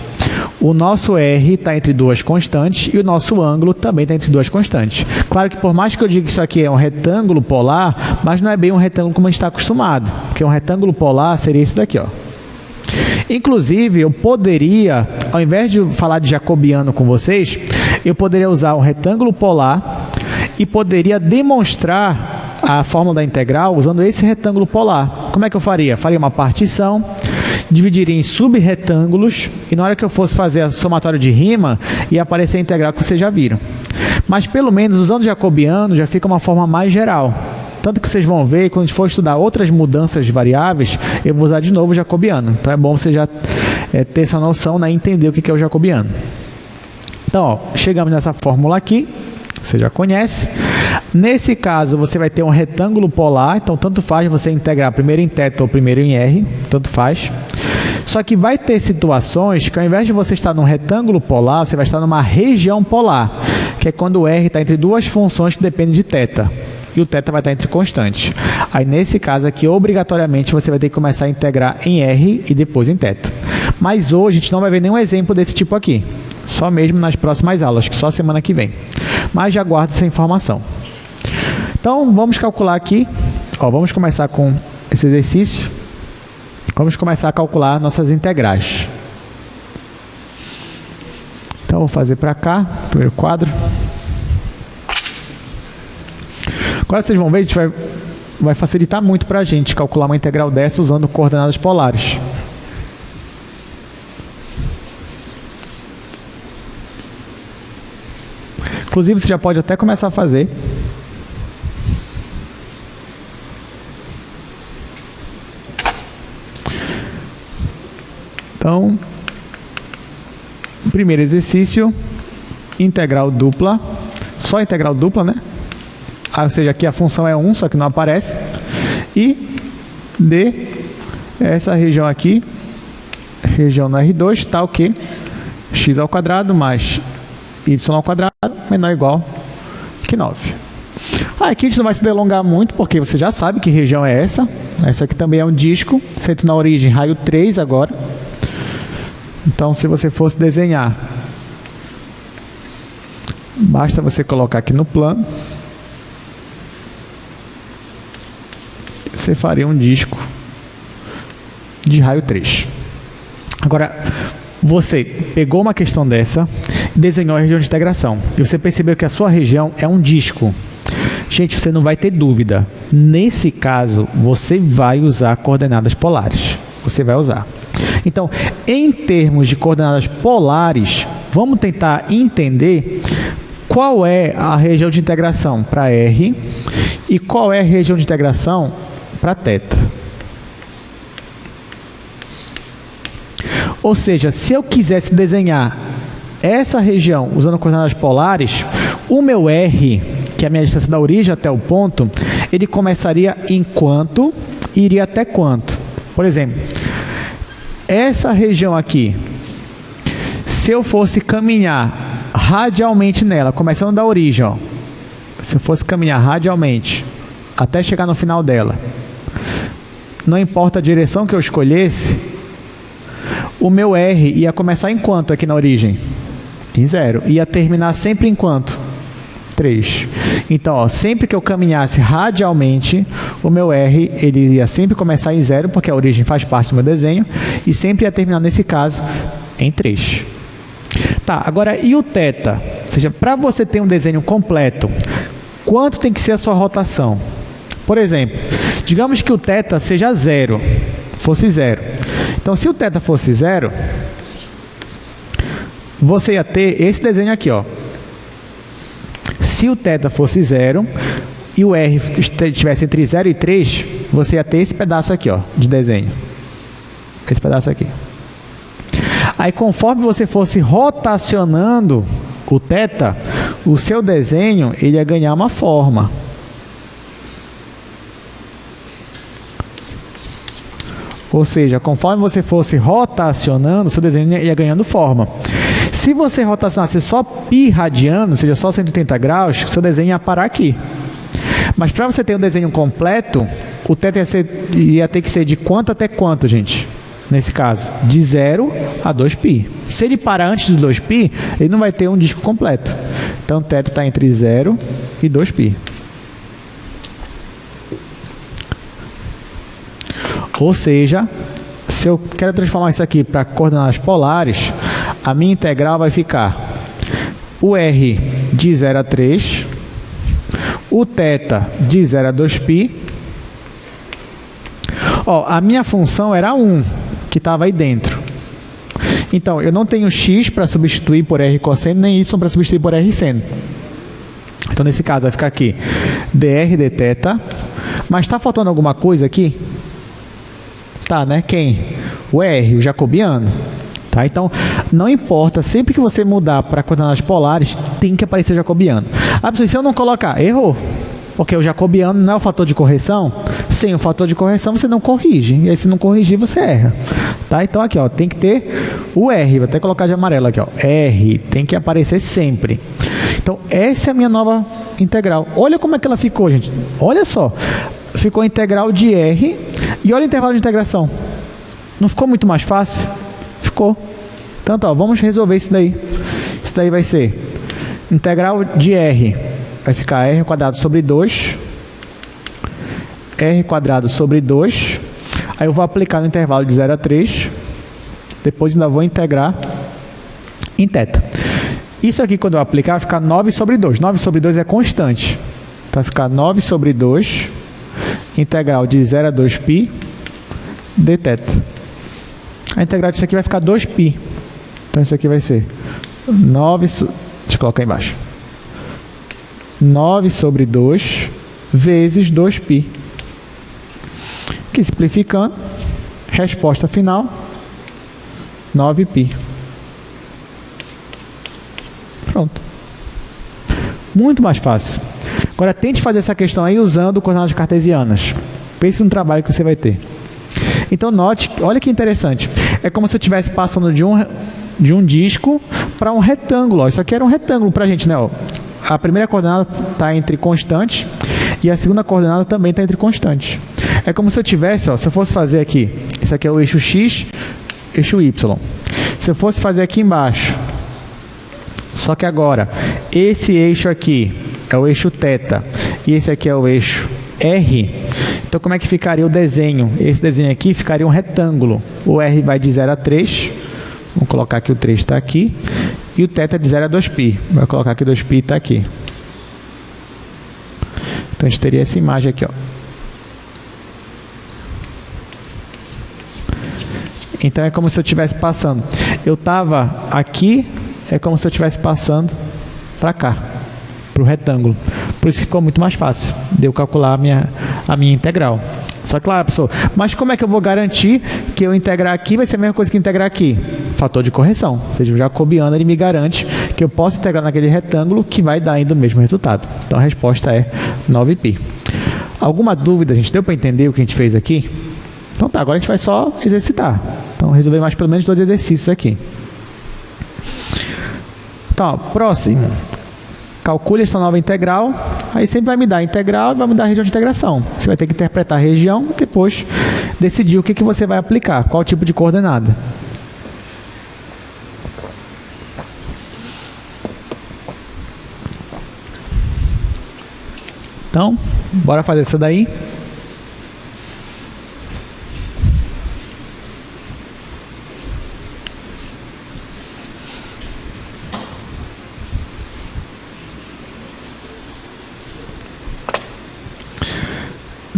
o nosso R está entre duas constantes e o nosso ângulo também está entre duas constantes. Claro que por mais que eu diga que isso aqui é um retângulo polar, mas não é bem um retângulo como a gente está acostumado, porque um retângulo polar seria esse daqui, ó. Inclusive, eu poderia, ao invés de falar de jacobiano com vocês, eu poderia usar um retângulo polar e poderia demonstrar a fórmula da integral usando esse retângulo polar. Como é que eu faria? Faria uma partição, dividiria em subretângulos e na hora que eu fosse fazer a somatória de rima, ia aparecer a integral que vocês já viram. Mas pelo menos usando jacobiano já fica uma forma mais geral. Tanto que vocês vão ver, quando a gente for estudar outras mudanças de variáveis, eu vou usar de novo o jacobiano. Então é bom você já ter essa noção, né, e entender o que é o jacobiano. Então, ó, chegamos nessa fórmula aqui, você já conhece. Nesse caso, você vai ter um retângulo polar, então tanto faz você integrar primeiro em θ ou primeiro em r, tanto faz. Só que vai ter situações que ao invés de você estar num retângulo polar, você vai estar numa região polar, que é quando o r está entre duas funções que dependem de θ. E o θ vai estar entre constantes. Aí, nesse caso aqui, obrigatoriamente, você vai ter que começar a integrar em r e depois em θ. Mas hoje a gente não vai ver nenhum exemplo desse tipo aqui. Só mesmo nas próximas aulas, que só semana que vem. Mas já guarda essa informação. Então, vamos calcular aqui. Ó, vamos começar com esse exercício. Vamos começar a calcular nossas integrais. Então, vou fazer para cá, primeiro quadro. Agora vocês vão ver, a gente vai vai facilitar muito para a gente calcular uma integral dessa usando coordenadas polares. Inclusive, você já pode até começar a fazer. Então, primeiro exercício, integral dupla, só integral dupla, né? Ou seja, aqui a função é 1, só que não aparece. E D, essa região aqui, região no R2, está o quê? X ao quadrado mais y ao quadrado menor ou igual que 9. Aqui a gente não vai se delongar muito, porque você já sabe que região é essa. Essa aqui também é um disco, centro na origem, raio 3 agora. Então, se você fosse desenhar, basta você colocar aqui no plano. Você faria um disco de raio 3. Agora, você pegou uma questão dessa e desenhou a região de integração. E você percebeu que a sua região é um disco. Gente, você não vai ter dúvida. Nesse caso, você vai usar coordenadas polares. Você vai usar. Então, em termos de coordenadas polares, vamos tentar entender qual é a região de integração para R e qual é a região de integração para θ. Ou seja, se eu quisesse desenhar essa região usando coordenadas polares, o meu R, que é a minha distância da origem até o ponto, ele começaria em quanto e iria até quanto. Por exemplo, essa região aqui, se eu fosse caminhar radialmente nela, começando da origem, ó, se eu fosse caminhar radialmente até chegar no final dela, não importa a direção que eu escolhesse, o meu R ia começar em quanto aqui na origem? Em 0. Ia terminar sempre em quanto? 3. Então, ó, sempre que eu caminhasse radialmente, o meu R ele ia sempre começar em 0, porque a origem faz parte do meu desenho, e sempre ia terminar, nesse caso, em 3. Tá, agora, e o θ? Ou seja, para você ter um desenho completo, quanto tem que ser a sua rotação? Por exemplo, digamos que o θ seja 0, fosse 0. Então, se o θ fosse 0, você ia ter esse desenho aqui, ó. Se o θ fosse 0 e o R estivesse entre 0 e 3, você ia ter esse pedaço aqui, ó, de desenho. Esse pedaço aqui. Aí, conforme você fosse rotacionando o θ, o seu desenho ele ia ganhar uma forma. Ou seja, conforme você fosse rotacionando, o seu desenho ia ganhando forma. Se você rotacionasse só π radiano, ou seja, só 180 graus, o seu desenho ia parar aqui. Mas para você ter um desenho completo, o θ ia ter que ser de quanto até quanto, gente? Nesse caso, de 0 a 2π. Se ele parar antes de 2π, ele não vai ter um disco completo. Então, θ está entre 0 e 2π. Ou seja, se eu quero transformar isso aqui para coordenadas polares, a minha integral vai ficar o R de 0 a 3, o θ de 0 a 2π. Ó, a minha função era 1, que estava aí dentro. Então, eu não tenho x para substituir por r cosseno, nem y para substituir por r seno. Então, nesse caso, vai ficar aqui dr dθ. Mas está faltando alguma coisa aqui? Tá, né? Quem? O R, o jacobiano. Tá? Então, não importa, sempre que você mudar para coordenadas polares, tem que aparecer o jacobiano. Ah, se eu não colocar, errou. Porque o jacobiano não é o fator de correção. Sem o fator de correção, você não corrige. E aí, se não corrigir, você erra. Tá? Então, aqui, ó, tem que ter o R. Vou até colocar de amarelo aqui, ó. R tem que aparecer sempre. Então, essa é a minha nova integral. Olha como é que ela ficou, gente. Olha só. Ficou a integral de R. E olha o intervalo de integração. Não ficou muito mais fácil? Ficou. Então, ó, vamos resolver isso daí. Isso daí vai ser integral de R. Vai ficar R quadrado sobre 2. R quadrado sobre 2. Aí eu vou aplicar no intervalo de 0 a 3. Depois ainda vou integrar em θ. Isso aqui, quando eu aplicar, vai ficar 9 sobre 2. 9 sobre 2 é constante. Então, vai ficar 9 sobre 2 integral de 0 a 2π dθ. A integral disso aqui vai ficar 2π. Então isso aqui vai ser 9, deixa eu colocar embaixo, 9 sobre 2 vezes 2π. Que simplificando, resposta final, 9π. Pronto. Muito mais fácil. Agora tente fazer essa questão aí usando coordenadas cartesianas. Pense no trabalho que você vai ter. Então note, olha que interessante. É como se eu estivesse passando de um disco para um retângulo. Ó. Isso aqui era um retângulo para a gente, né? Ó. A primeira coordenada está entre constantes e a segunda coordenada também está entre constantes. É como se eu tivesse, ó, se eu fosse fazer aqui, isso aqui é o eixo X, eixo Y. Se eu fosse fazer aqui embaixo, só que agora, esse eixo aqui é o eixo θ e esse aqui é o eixo R, então como é que ficaria o desenho? Esse desenho aqui ficaria um retângulo. O R vai de 0 a 3, vamos colocar que o 3 está aqui, e o θ é de 0 a 2π, vai colocar que 2π está aqui. Então a gente teria essa imagem aqui, ó. Então é como se eu estivesse passando. Eu estava aqui, é como se eu estivesse passando para cá, para o retângulo. Por isso ficou muito mais fácil de eu calcular a minha integral. Só que lá, pessoal, mas como é que eu vou garantir que eu integrar aqui vai ser a mesma coisa que integrar aqui? Fator de correção. Ou seja, o jacobiano ele me garante que eu posso integrar naquele retângulo que vai dar ainda o mesmo resultado. Então a resposta é 9π. Alguma dúvida, gente? Deu para entender o que a gente fez aqui? Então tá, agora a gente vai só exercitar. Então resolver mais pelo menos 2 exercícios aqui. Então, ó, próximo. Calcule essa nova integral. Aí sempre vai me dar a integral e vai me dar a região de integração. Você vai ter que interpretar a região e depois decidir o que você vai aplicar, qual tipo de coordenada. Então, bora fazer isso daí.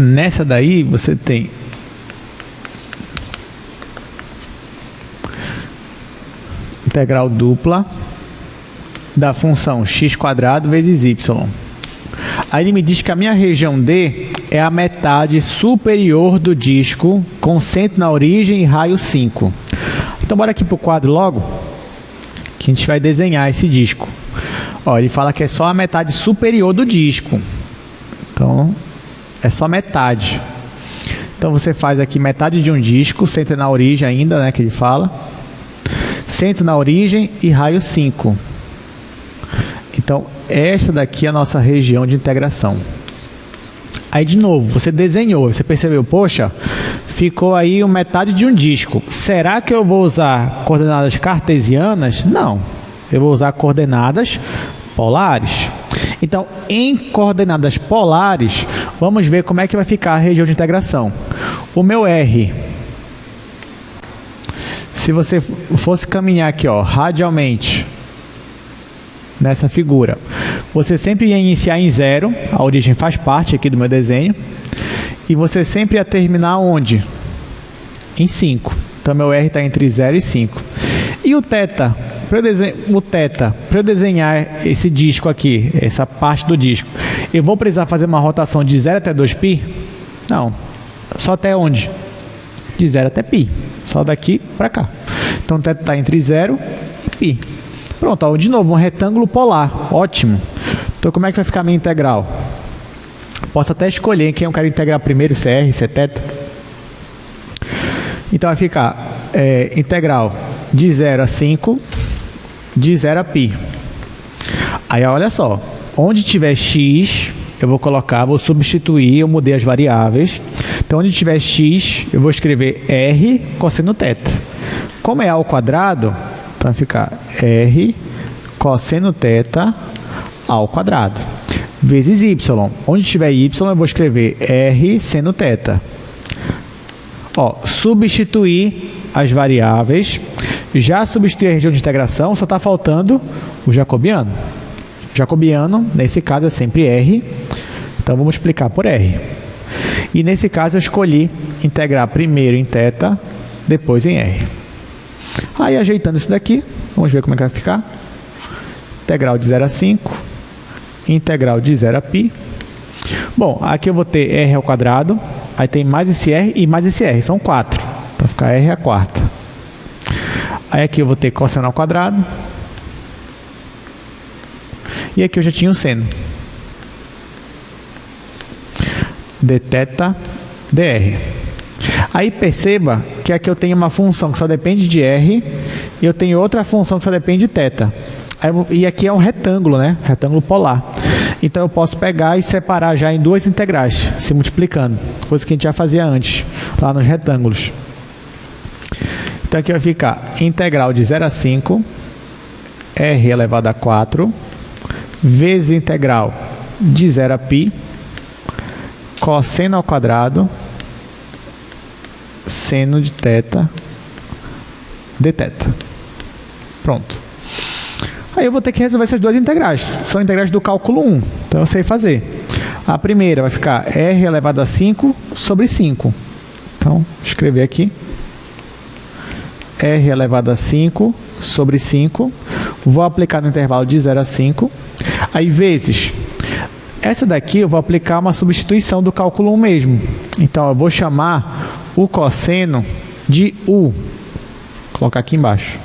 Nessa daí você tem integral dupla da função x² vezes y. Aí ele me diz que a minha região D é a metade superior do disco com centro na origem e raio 5. Então bora aqui para o quadro logo, que a gente vai desenhar esse disco. Ó, ele fala que é só a metade superior do disco. Então é só metade. Então você faz aqui metade de um disco, centro na origem ainda, né, que ele fala. Centro na origem e raio 5. Então esta daqui é a nossa região de integração. Aí de novo, você desenhou, você percebeu, poxa, ficou aí metade de um disco. Será que eu vou usar coordenadas cartesianas? Não, eu vou usar coordenadas polares. Então, em coordenadas polares, vamos ver como é que vai ficar a região de integração. O meu R, se você fosse caminhar aqui, ó, radialmente, nessa figura, você sempre ia iniciar em 0, a origem faz parte aqui do meu desenho, e você sempre ia terminar onde? Em 5. Então, meu R está entre 0 e 5. E o θ? Para eu desenhar esse disco aqui, essa parte do disco, eu vou precisar fazer uma rotação de 0 até 2π? Não. Só até onde? De 0 até π. Só daqui para cá. Então, o θ está entre 0 e π. Pronto, ó, de novo, um retângulo polar. Ótimo. Então, como é que vai ficar a minha integral? Posso até escolher quem eu quero integrar primeiro, se é R, se é θ. Então, vai ficar integral de 0 a 5, de 0 a π. Aí, olha só. Onde tiver x, eu vou colocar, vou substituir, eu mudei as variáveis. Então, onde tiver x, eu vou escrever R cosseno θ. Como é ao quadrado, então vai ficar R cosseno θ ao quadrado. Vezes y. Onde tiver y, eu vou escrever R seno θ. Ó, substituir as variáveis. Já substituir a região de integração, só está faltando o jacobiano. Jacobiano, nesse caso, é sempre R. Então, vamos explicar por R. E nesse caso eu escolhi integrar primeiro em θ, depois em r. Aí ajeitando isso daqui, vamos ver como é que vai ficar. Integral de 0 a 5, integral de 0 a π. Bom, aqui eu vou ter r ao quadrado, aí tem mais esse r e mais esse r, são 4. Então vai ficar r à quarta. Aí aqui eu vou ter cosseno ao quadrado. E aqui eu já tinha o seno. dθ dr. Aí perceba que aqui eu tenho uma função que só depende de r e eu tenho outra função que só depende de θ. E aqui é um retângulo, né? Retângulo polar. Então eu posso pegar e separar já em duas integrais, se multiplicando. Coisa que a gente já fazia antes, lá nos retângulos. Então aqui vai ficar integral de 0 a 5, r elevado a 4, vezes integral de 0 a π, cosseno ao quadrado, seno de θ, dθ. Pronto. Aí eu vou ter que resolver essas duas integrais. São integrais do cálculo 1, então eu sei fazer. A primeira vai ficar r elevado a 5 sobre 5. Então, vou escrever aqui. R elevado a 5 sobre 5. Vou aplicar no intervalo de 0 a 5. Aí, vezes. Essa daqui eu vou aplicar uma substituição do cálculo 1 mesmo. Então, eu vou chamar o cosseno de U. Vou colocar aqui embaixo.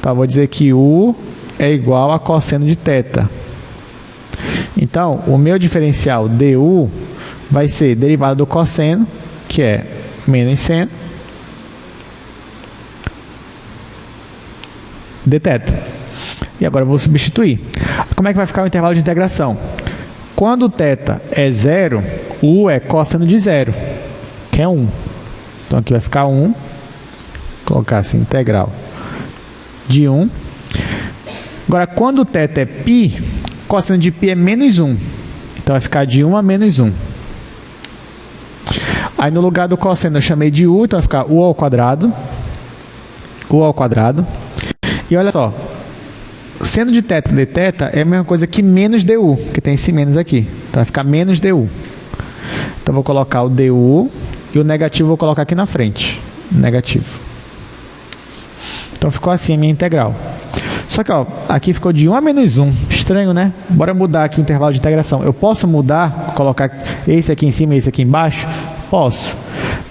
Então, eu vou dizer que U é igual a cosseno de θ. Então, o meu diferencial du vai ser derivada do cosseno, que é menos seno, dθ. E agora eu vou substituir. Como é que vai ficar o intervalo de integração? Quando θ é 0, u é cosseno de 0, que é 1. Então aqui vai ficar 1. Vou colocar assim, integral de 1. Agora, quando θ é π, cosseno de π é menos 1. Então vai ficar de 1 a menos 1. Aí no lugar do cosseno eu chamei de u, então vai ficar u ao quadrado. U ao quadrado. E olha só, seno de θ dθ é a mesma coisa que menos du, que tem esse menos aqui. Então vai ficar menos du. Então vou colocar o du e o negativo vou colocar aqui na frente. Negativo. Então ficou assim a minha integral. Só que ó, aqui ficou de 1 a menos 1. Estranho, né? Bora mudar aqui o intervalo de integração. Eu posso mudar, colocar esse aqui em cima e esse aqui embaixo? Posso.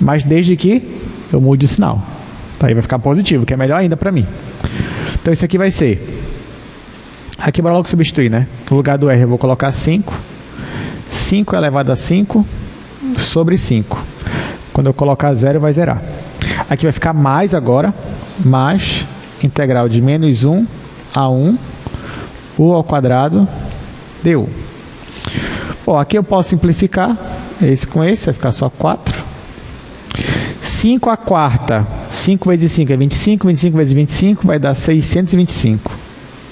Mas desde que eu mude o sinal. Aí vai ficar positivo, que é melhor ainda para mim. Então isso aqui vai ser... Aqui bora logo substituir, né? No lugar do R eu vou colocar 5. 5 elevado a 5 sobre 5. Quando eu colocar 0 vai zerar. Aqui vai ficar mais agora. Mais integral de menos 1 a 1. U ao quadrado du. Bom, aqui eu posso simplificar. Esse com esse vai ficar só 4. 5 à quarta. 5 vezes 5 é 25. 25 vezes 25 vai dar 625.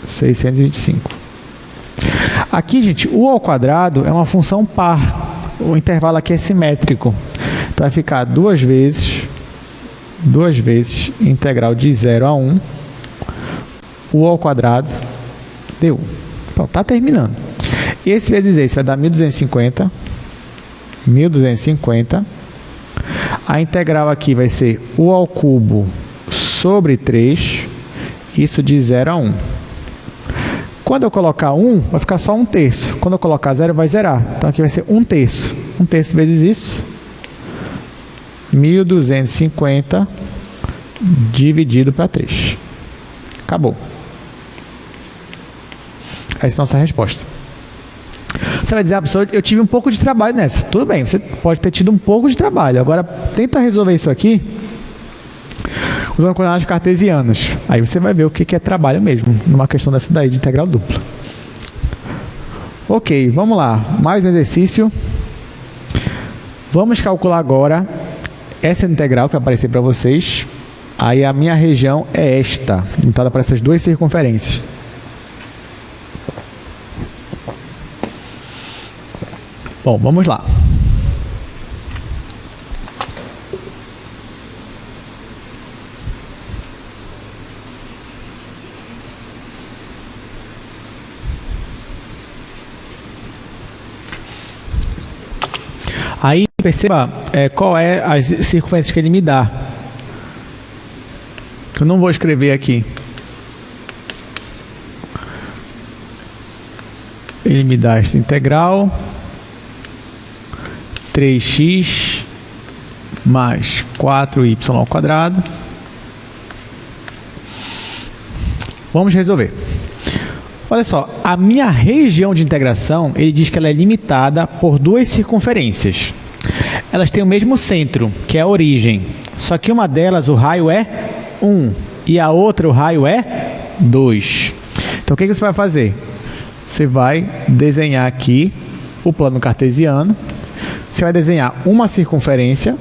625. Aqui, gente, u ao quadrado é uma função par. O intervalo aqui é simétrico. Então, vai ficar duas vezes integral de 0 a 1, u ao quadrado du. Pronto, tá terminando. Esse vezes esse vai dar 1250. 1250. A integral aqui vai ser u ao cubo sobre 3. Isso de 0 a 1. Quando eu colocar 1, vai ficar só 1/3. Quando eu colocar 0, vai zerar. Então, aqui vai ser 1/3. 1/3 vezes isso. 1250 dividido para 3. Acabou. Essa é a nossa resposta. Você vai dizer, professor, eu tive um pouco de trabalho nessa. Tudo bem, você pode ter tido um pouco de trabalho. Agora, tenta resolver isso aqui usando coordenadas cartesianas. Aí você vai ver o que é trabalho mesmo, numa questão dessa daí de integral dupla. Ok, vamos lá. Mais um exercício. Vamos calcular agora essa integral que vai aparecer para vocês. Aí a minha região é esta, limitada para essas duas circunferências. Bom, vamos lá. Aí perceba qual é as circunferências que ele me dá. Eu não vou escrever aqui. Ele me dá esta integral 3x mais 4y ao quadrado. Vamos resolver. Olha só, a minha região de integração, ele diz que ela é limitada por duas circunferências. Elas têm o mesmo centro, que é a origem. Só que uma delas, o raio é 1 e a outra, o raio é 2. Então, o que você vai fazer? Você vai desenhar aqui o plano cartesiano. Você vai desenhar uma circunferência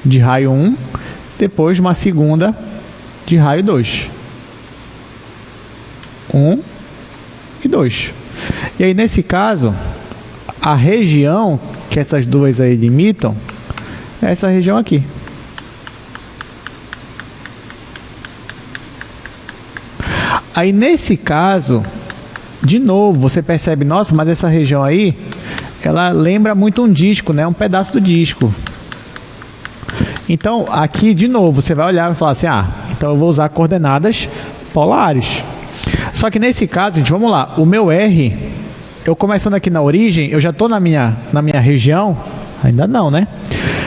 de raio 1, depois uma segunda de raio 2. 1 e 2. E aí, nesse caso, a região que essas duas aí limitam é essa região aqui. Aí, nesse caso, de novo, você percebe, nossa, mas essa região aí, ela lembra muito um disco, né? Um pedaço do disco. Então, aqui, de novo, você vai olhar e falar assim, então eu vou usar coordenadas polares. Só que nesse caso, gente, vamos lá, o meu R, eu começando aqui na origem, eu já estou na minha região? Ainda não, né?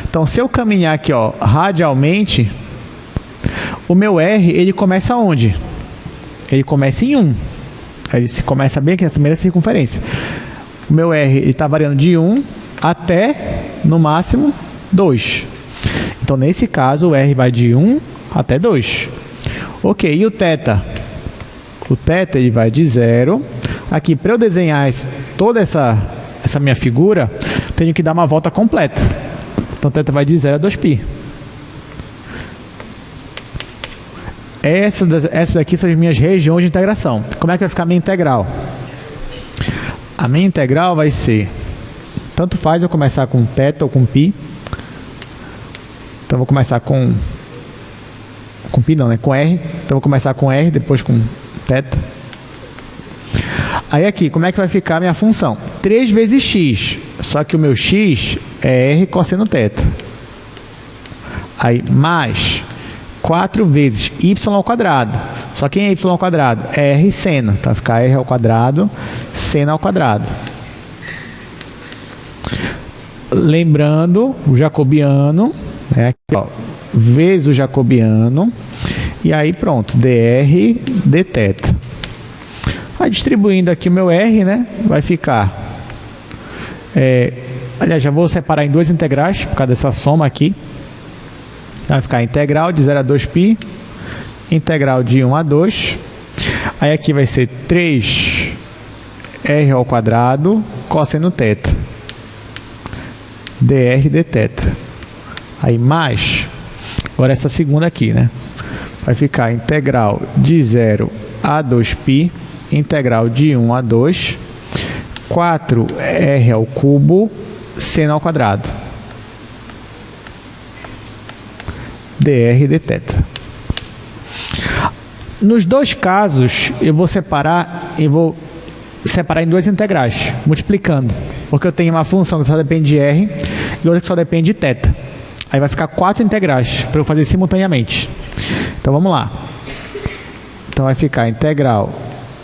Então, se eu caminhar aqui, ó, radialmente, o meu R, ele começa onde? Ele começa em 1. Ele começa bem aqui nessa primeira circunferência. O meu R está variando de 1 até, no máximo, 2. Então, nesse caso, o R vai de 1 até 2. Ok, e o θ? O θ ele vai de 0. Aqui, para eu desenhar toda essa minha figura, eu tenho que dar uma volta completa. Então, θ vai de 0 a 2π. Essas daqui são as minhas regiões de integração. Como é que vai ficar a minha integral? A minha integral vai ser, tanto faz eu começar com θ ou com π. Então, vou começar com π não, né? Com R. Então, vou começar com R, depois com θ. Aí aqui, como é que vai ficar a minha função? 3 vezes x, só que o meu x é R cosseno θ. Aí, mais 4 vezes y ao quadrado. Só que em y ao quadrado é R seno. Então, vai ficar R ao quadrado, seno ao quadrado. Lembrando, o jacobiano, né, aqui, ó, vezes o jacobiano, e aí pronto, dr dθ. Aí, distribuindo aqui o meu R, né, vai ficar... aliás, já vou separar em duas integrais, por causa dessa soma aqui. Vai ficar integral de 0 a 2π, integral de 1 a 2. Aí aqui vai ser 3r ao quadrado cosseno θ, dr dθ. Aí mais, agora essa segunda aqui, né? Vai ficar integral de 0 a 2π, integral de 1 a 2, 4r ao cubo, seno ao quadrado, dr dθ. Nos dois casos, eu vou separar em duas integrais, multiplicando, porque eu tenho uma função que só depende de r e outra que só depende de θ. Aí vai ficar 4 integrais para eu fazer simultaneamente. Então, vamos lá. Então, vai ficar integral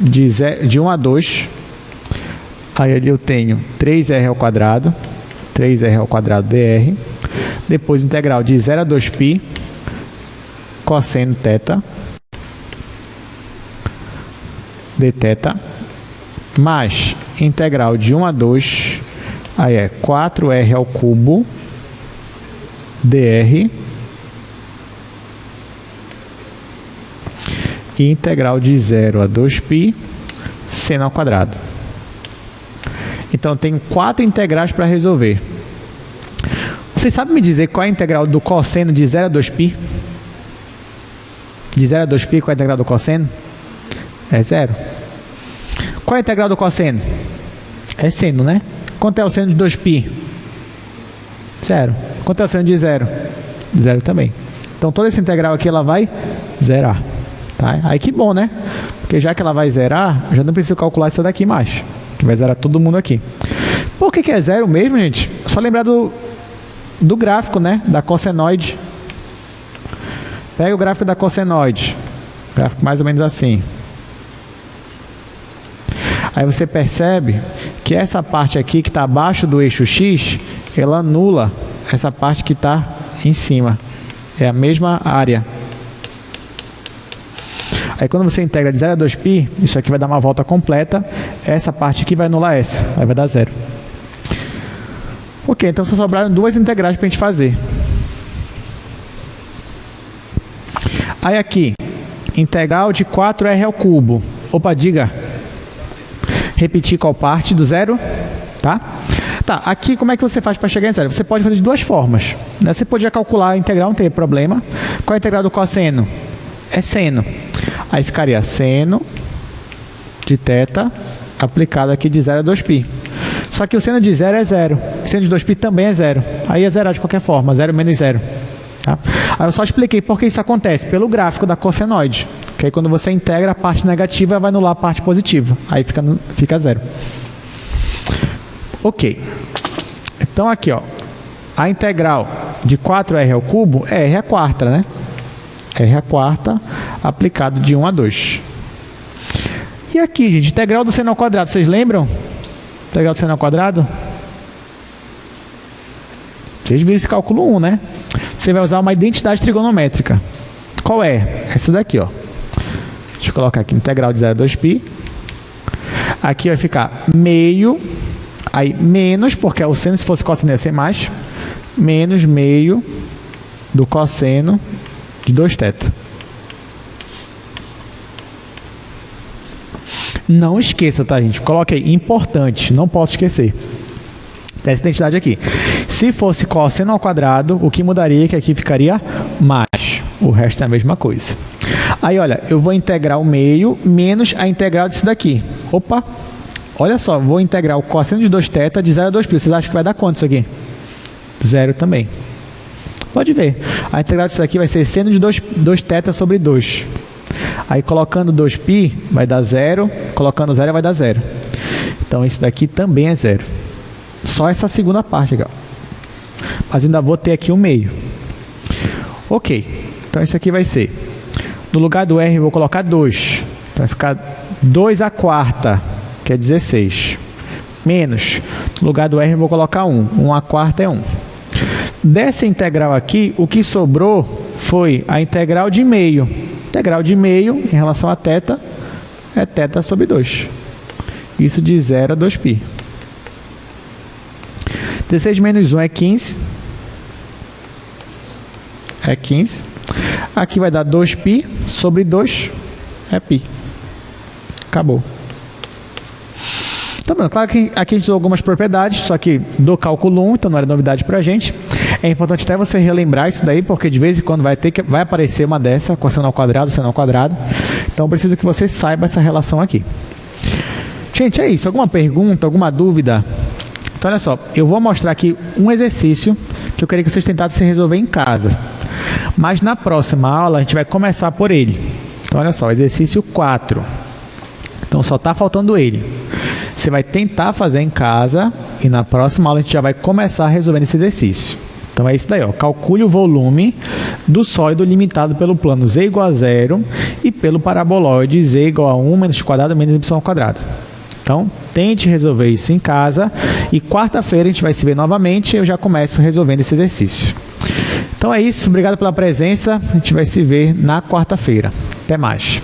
de 1 a 2. Aí ali eu tenho 3r ao quadrado dr. Depois, integral de 0 a 2π cosseno θ dθ, mais integral de 1 a 2, aí é 4r ao cubo dr, e integral de 0 a 2π seno ao quadrado. Então, eu tenho 4 integrais para resolver. Vocês sabem me dizer qual é a integral do cosseno de 0 a 2π? De 0 a 2π, qual é a integral do cosseno? É 0. Qual é a integral do cosseno? É seno, né? Quanto é o seno de 2π? 0. Quanto é o seno de 0? 0 também. Então, toda essa integral aqui, ela vai zerar. Tá? Aí que bom, né? Porque já que ela vai zerar, eu já não preciso calcular isso daqui mais. Que vai zerar todo mundo aqui. Por que é zero mesmo, gente? É só lembrar do gráfico, né? Da cossenoide. Pega o gráfico da cossenoide. Gráfico mais ou menos assim. Aí você percebe que essa parte aqui que está abaixo do eixo X, ela anula essa parte que está em cima. É a mesma área. Aí quando você integra de 0 a 2π, isso aqui vai dar uma volta completa. Essa parte aqui vai anular essa. Aí vai dar zero. Ok, então só sobraram duas integrais para a gente fazer. Aí aqui, integral de 4r ao cubo. Opa, diga. Repetir qual parte do zero, tá? Tá, aqui como é que você faz para chegar em zero? Você pode fazer de duas formas, né? Você podia calcular a integral, não tem problema. Qual é a integral do cosseno? É seno. Aí ficaria seno de θ aplicado aqui de 0 a 2π. Só que o seno de 0 é 0. O seno de 2π também é 0. Aí é zerar de qualquer forma, 0 menos 0. Tá? Aí eu só expliquei por que isso acontece, pelo gráfico da cossenoide. Que aí quando você integra, a parte negativa vai anular a parte positiva. Aí fica zero. Ok. Então aqui, ó, a integral de 4r ao cubo é r à quarta, né? R à quarta aplicado de 1 a 2. E aqui, gente, integral do seno ao quadrado. Vocês lembram? Integral do seno ao quadrado? Vocês viram esse cálculo 1, né? Você vai usar uma identidade trigonométrica. Qual é? Essa daqui, ó. Deixa eu colocar aqui, integral de 0 a 2π. Aqui vai ficar meio, aí menos, porque é o seno, se fosse cosseno ia ser mais, menos meio do cosseno de 2θ. Não esqueça, tá, gente? Coloque aí, importante, não posso esquecer. Tem essa identidade aqui. Se fosse cosseno ao quadrado, o que mudaria é que aqui ficaria mais. O resto é a mesma coisa. Aí, olha, eu vou integrar o meio menos a integral disso daqui. Opa! Olha só, vou integrar o cosseno de 2θ de 0 a 2π. Vocês acham que vai dar quanto isso aqui? Zero também. Pode ver. A integral disso aqui vai ser seno de 2θ sobre 2. Aí, colocando 2π, vai dar 0. Colocando 0, vai dar 0. Então, isso daqui também é 0. Só essa segunda parte aqui, ó. Mas ainda vou ter aqui o meio. Ok. Então, isso aqui vai ser... No lugar do R, eu vou colocar 2. Então, vai ficar 2 à quarta, que é 16. Menos. No lugar do R, eu vou colocar 1. 1 à quarta é 1. Dessa integral aqui, o que sobrou foi a integral de meio. Integral de meio, em relação a θ, é θ sobre 2. Isso de 0 a 2π. 16 menos 1 é 15. É 15. Aqui vai dar 2π sobre 2 é π. Acabou. Tá bom, claro que aqui a gente usou algumas propriedades, só que do cálculo 1, então não era novidade pra gente. É importante até você relembrar isso daí, porque de vez em quando vai aparecer uma dessa, cosseno ao quadrado, seno ao quadrado. Então preciso que você saiba essa relação aqui. Gente, é isso. Alguma pergunta, alguma dúvida? Então olha só, eu vou mostrar aqui um exercício que eu queria que vocês tentassem resolver em casa. Mas na próxima aula a gente vai começar por ele. Então olha só, exercício 4. Então só está faltando ele. Você vai tentar fazer em casa e na próxima aula a gente já vai começar resolvendo esse exercício. Então é isso daí, ó. Calcule o volume do sólido limitado pelo plano z igual a 0 e pelo paraboloide z igual a 1 menos quadrado menos y ao quadrado. Então, tente resolver isso em casa e quarta-feira a gente vai se ver novamente e eu já começo resolvendo esse exercício. Então é isso, obrigado pela presença, a gente vai se ver na quarta-feira. Até mais.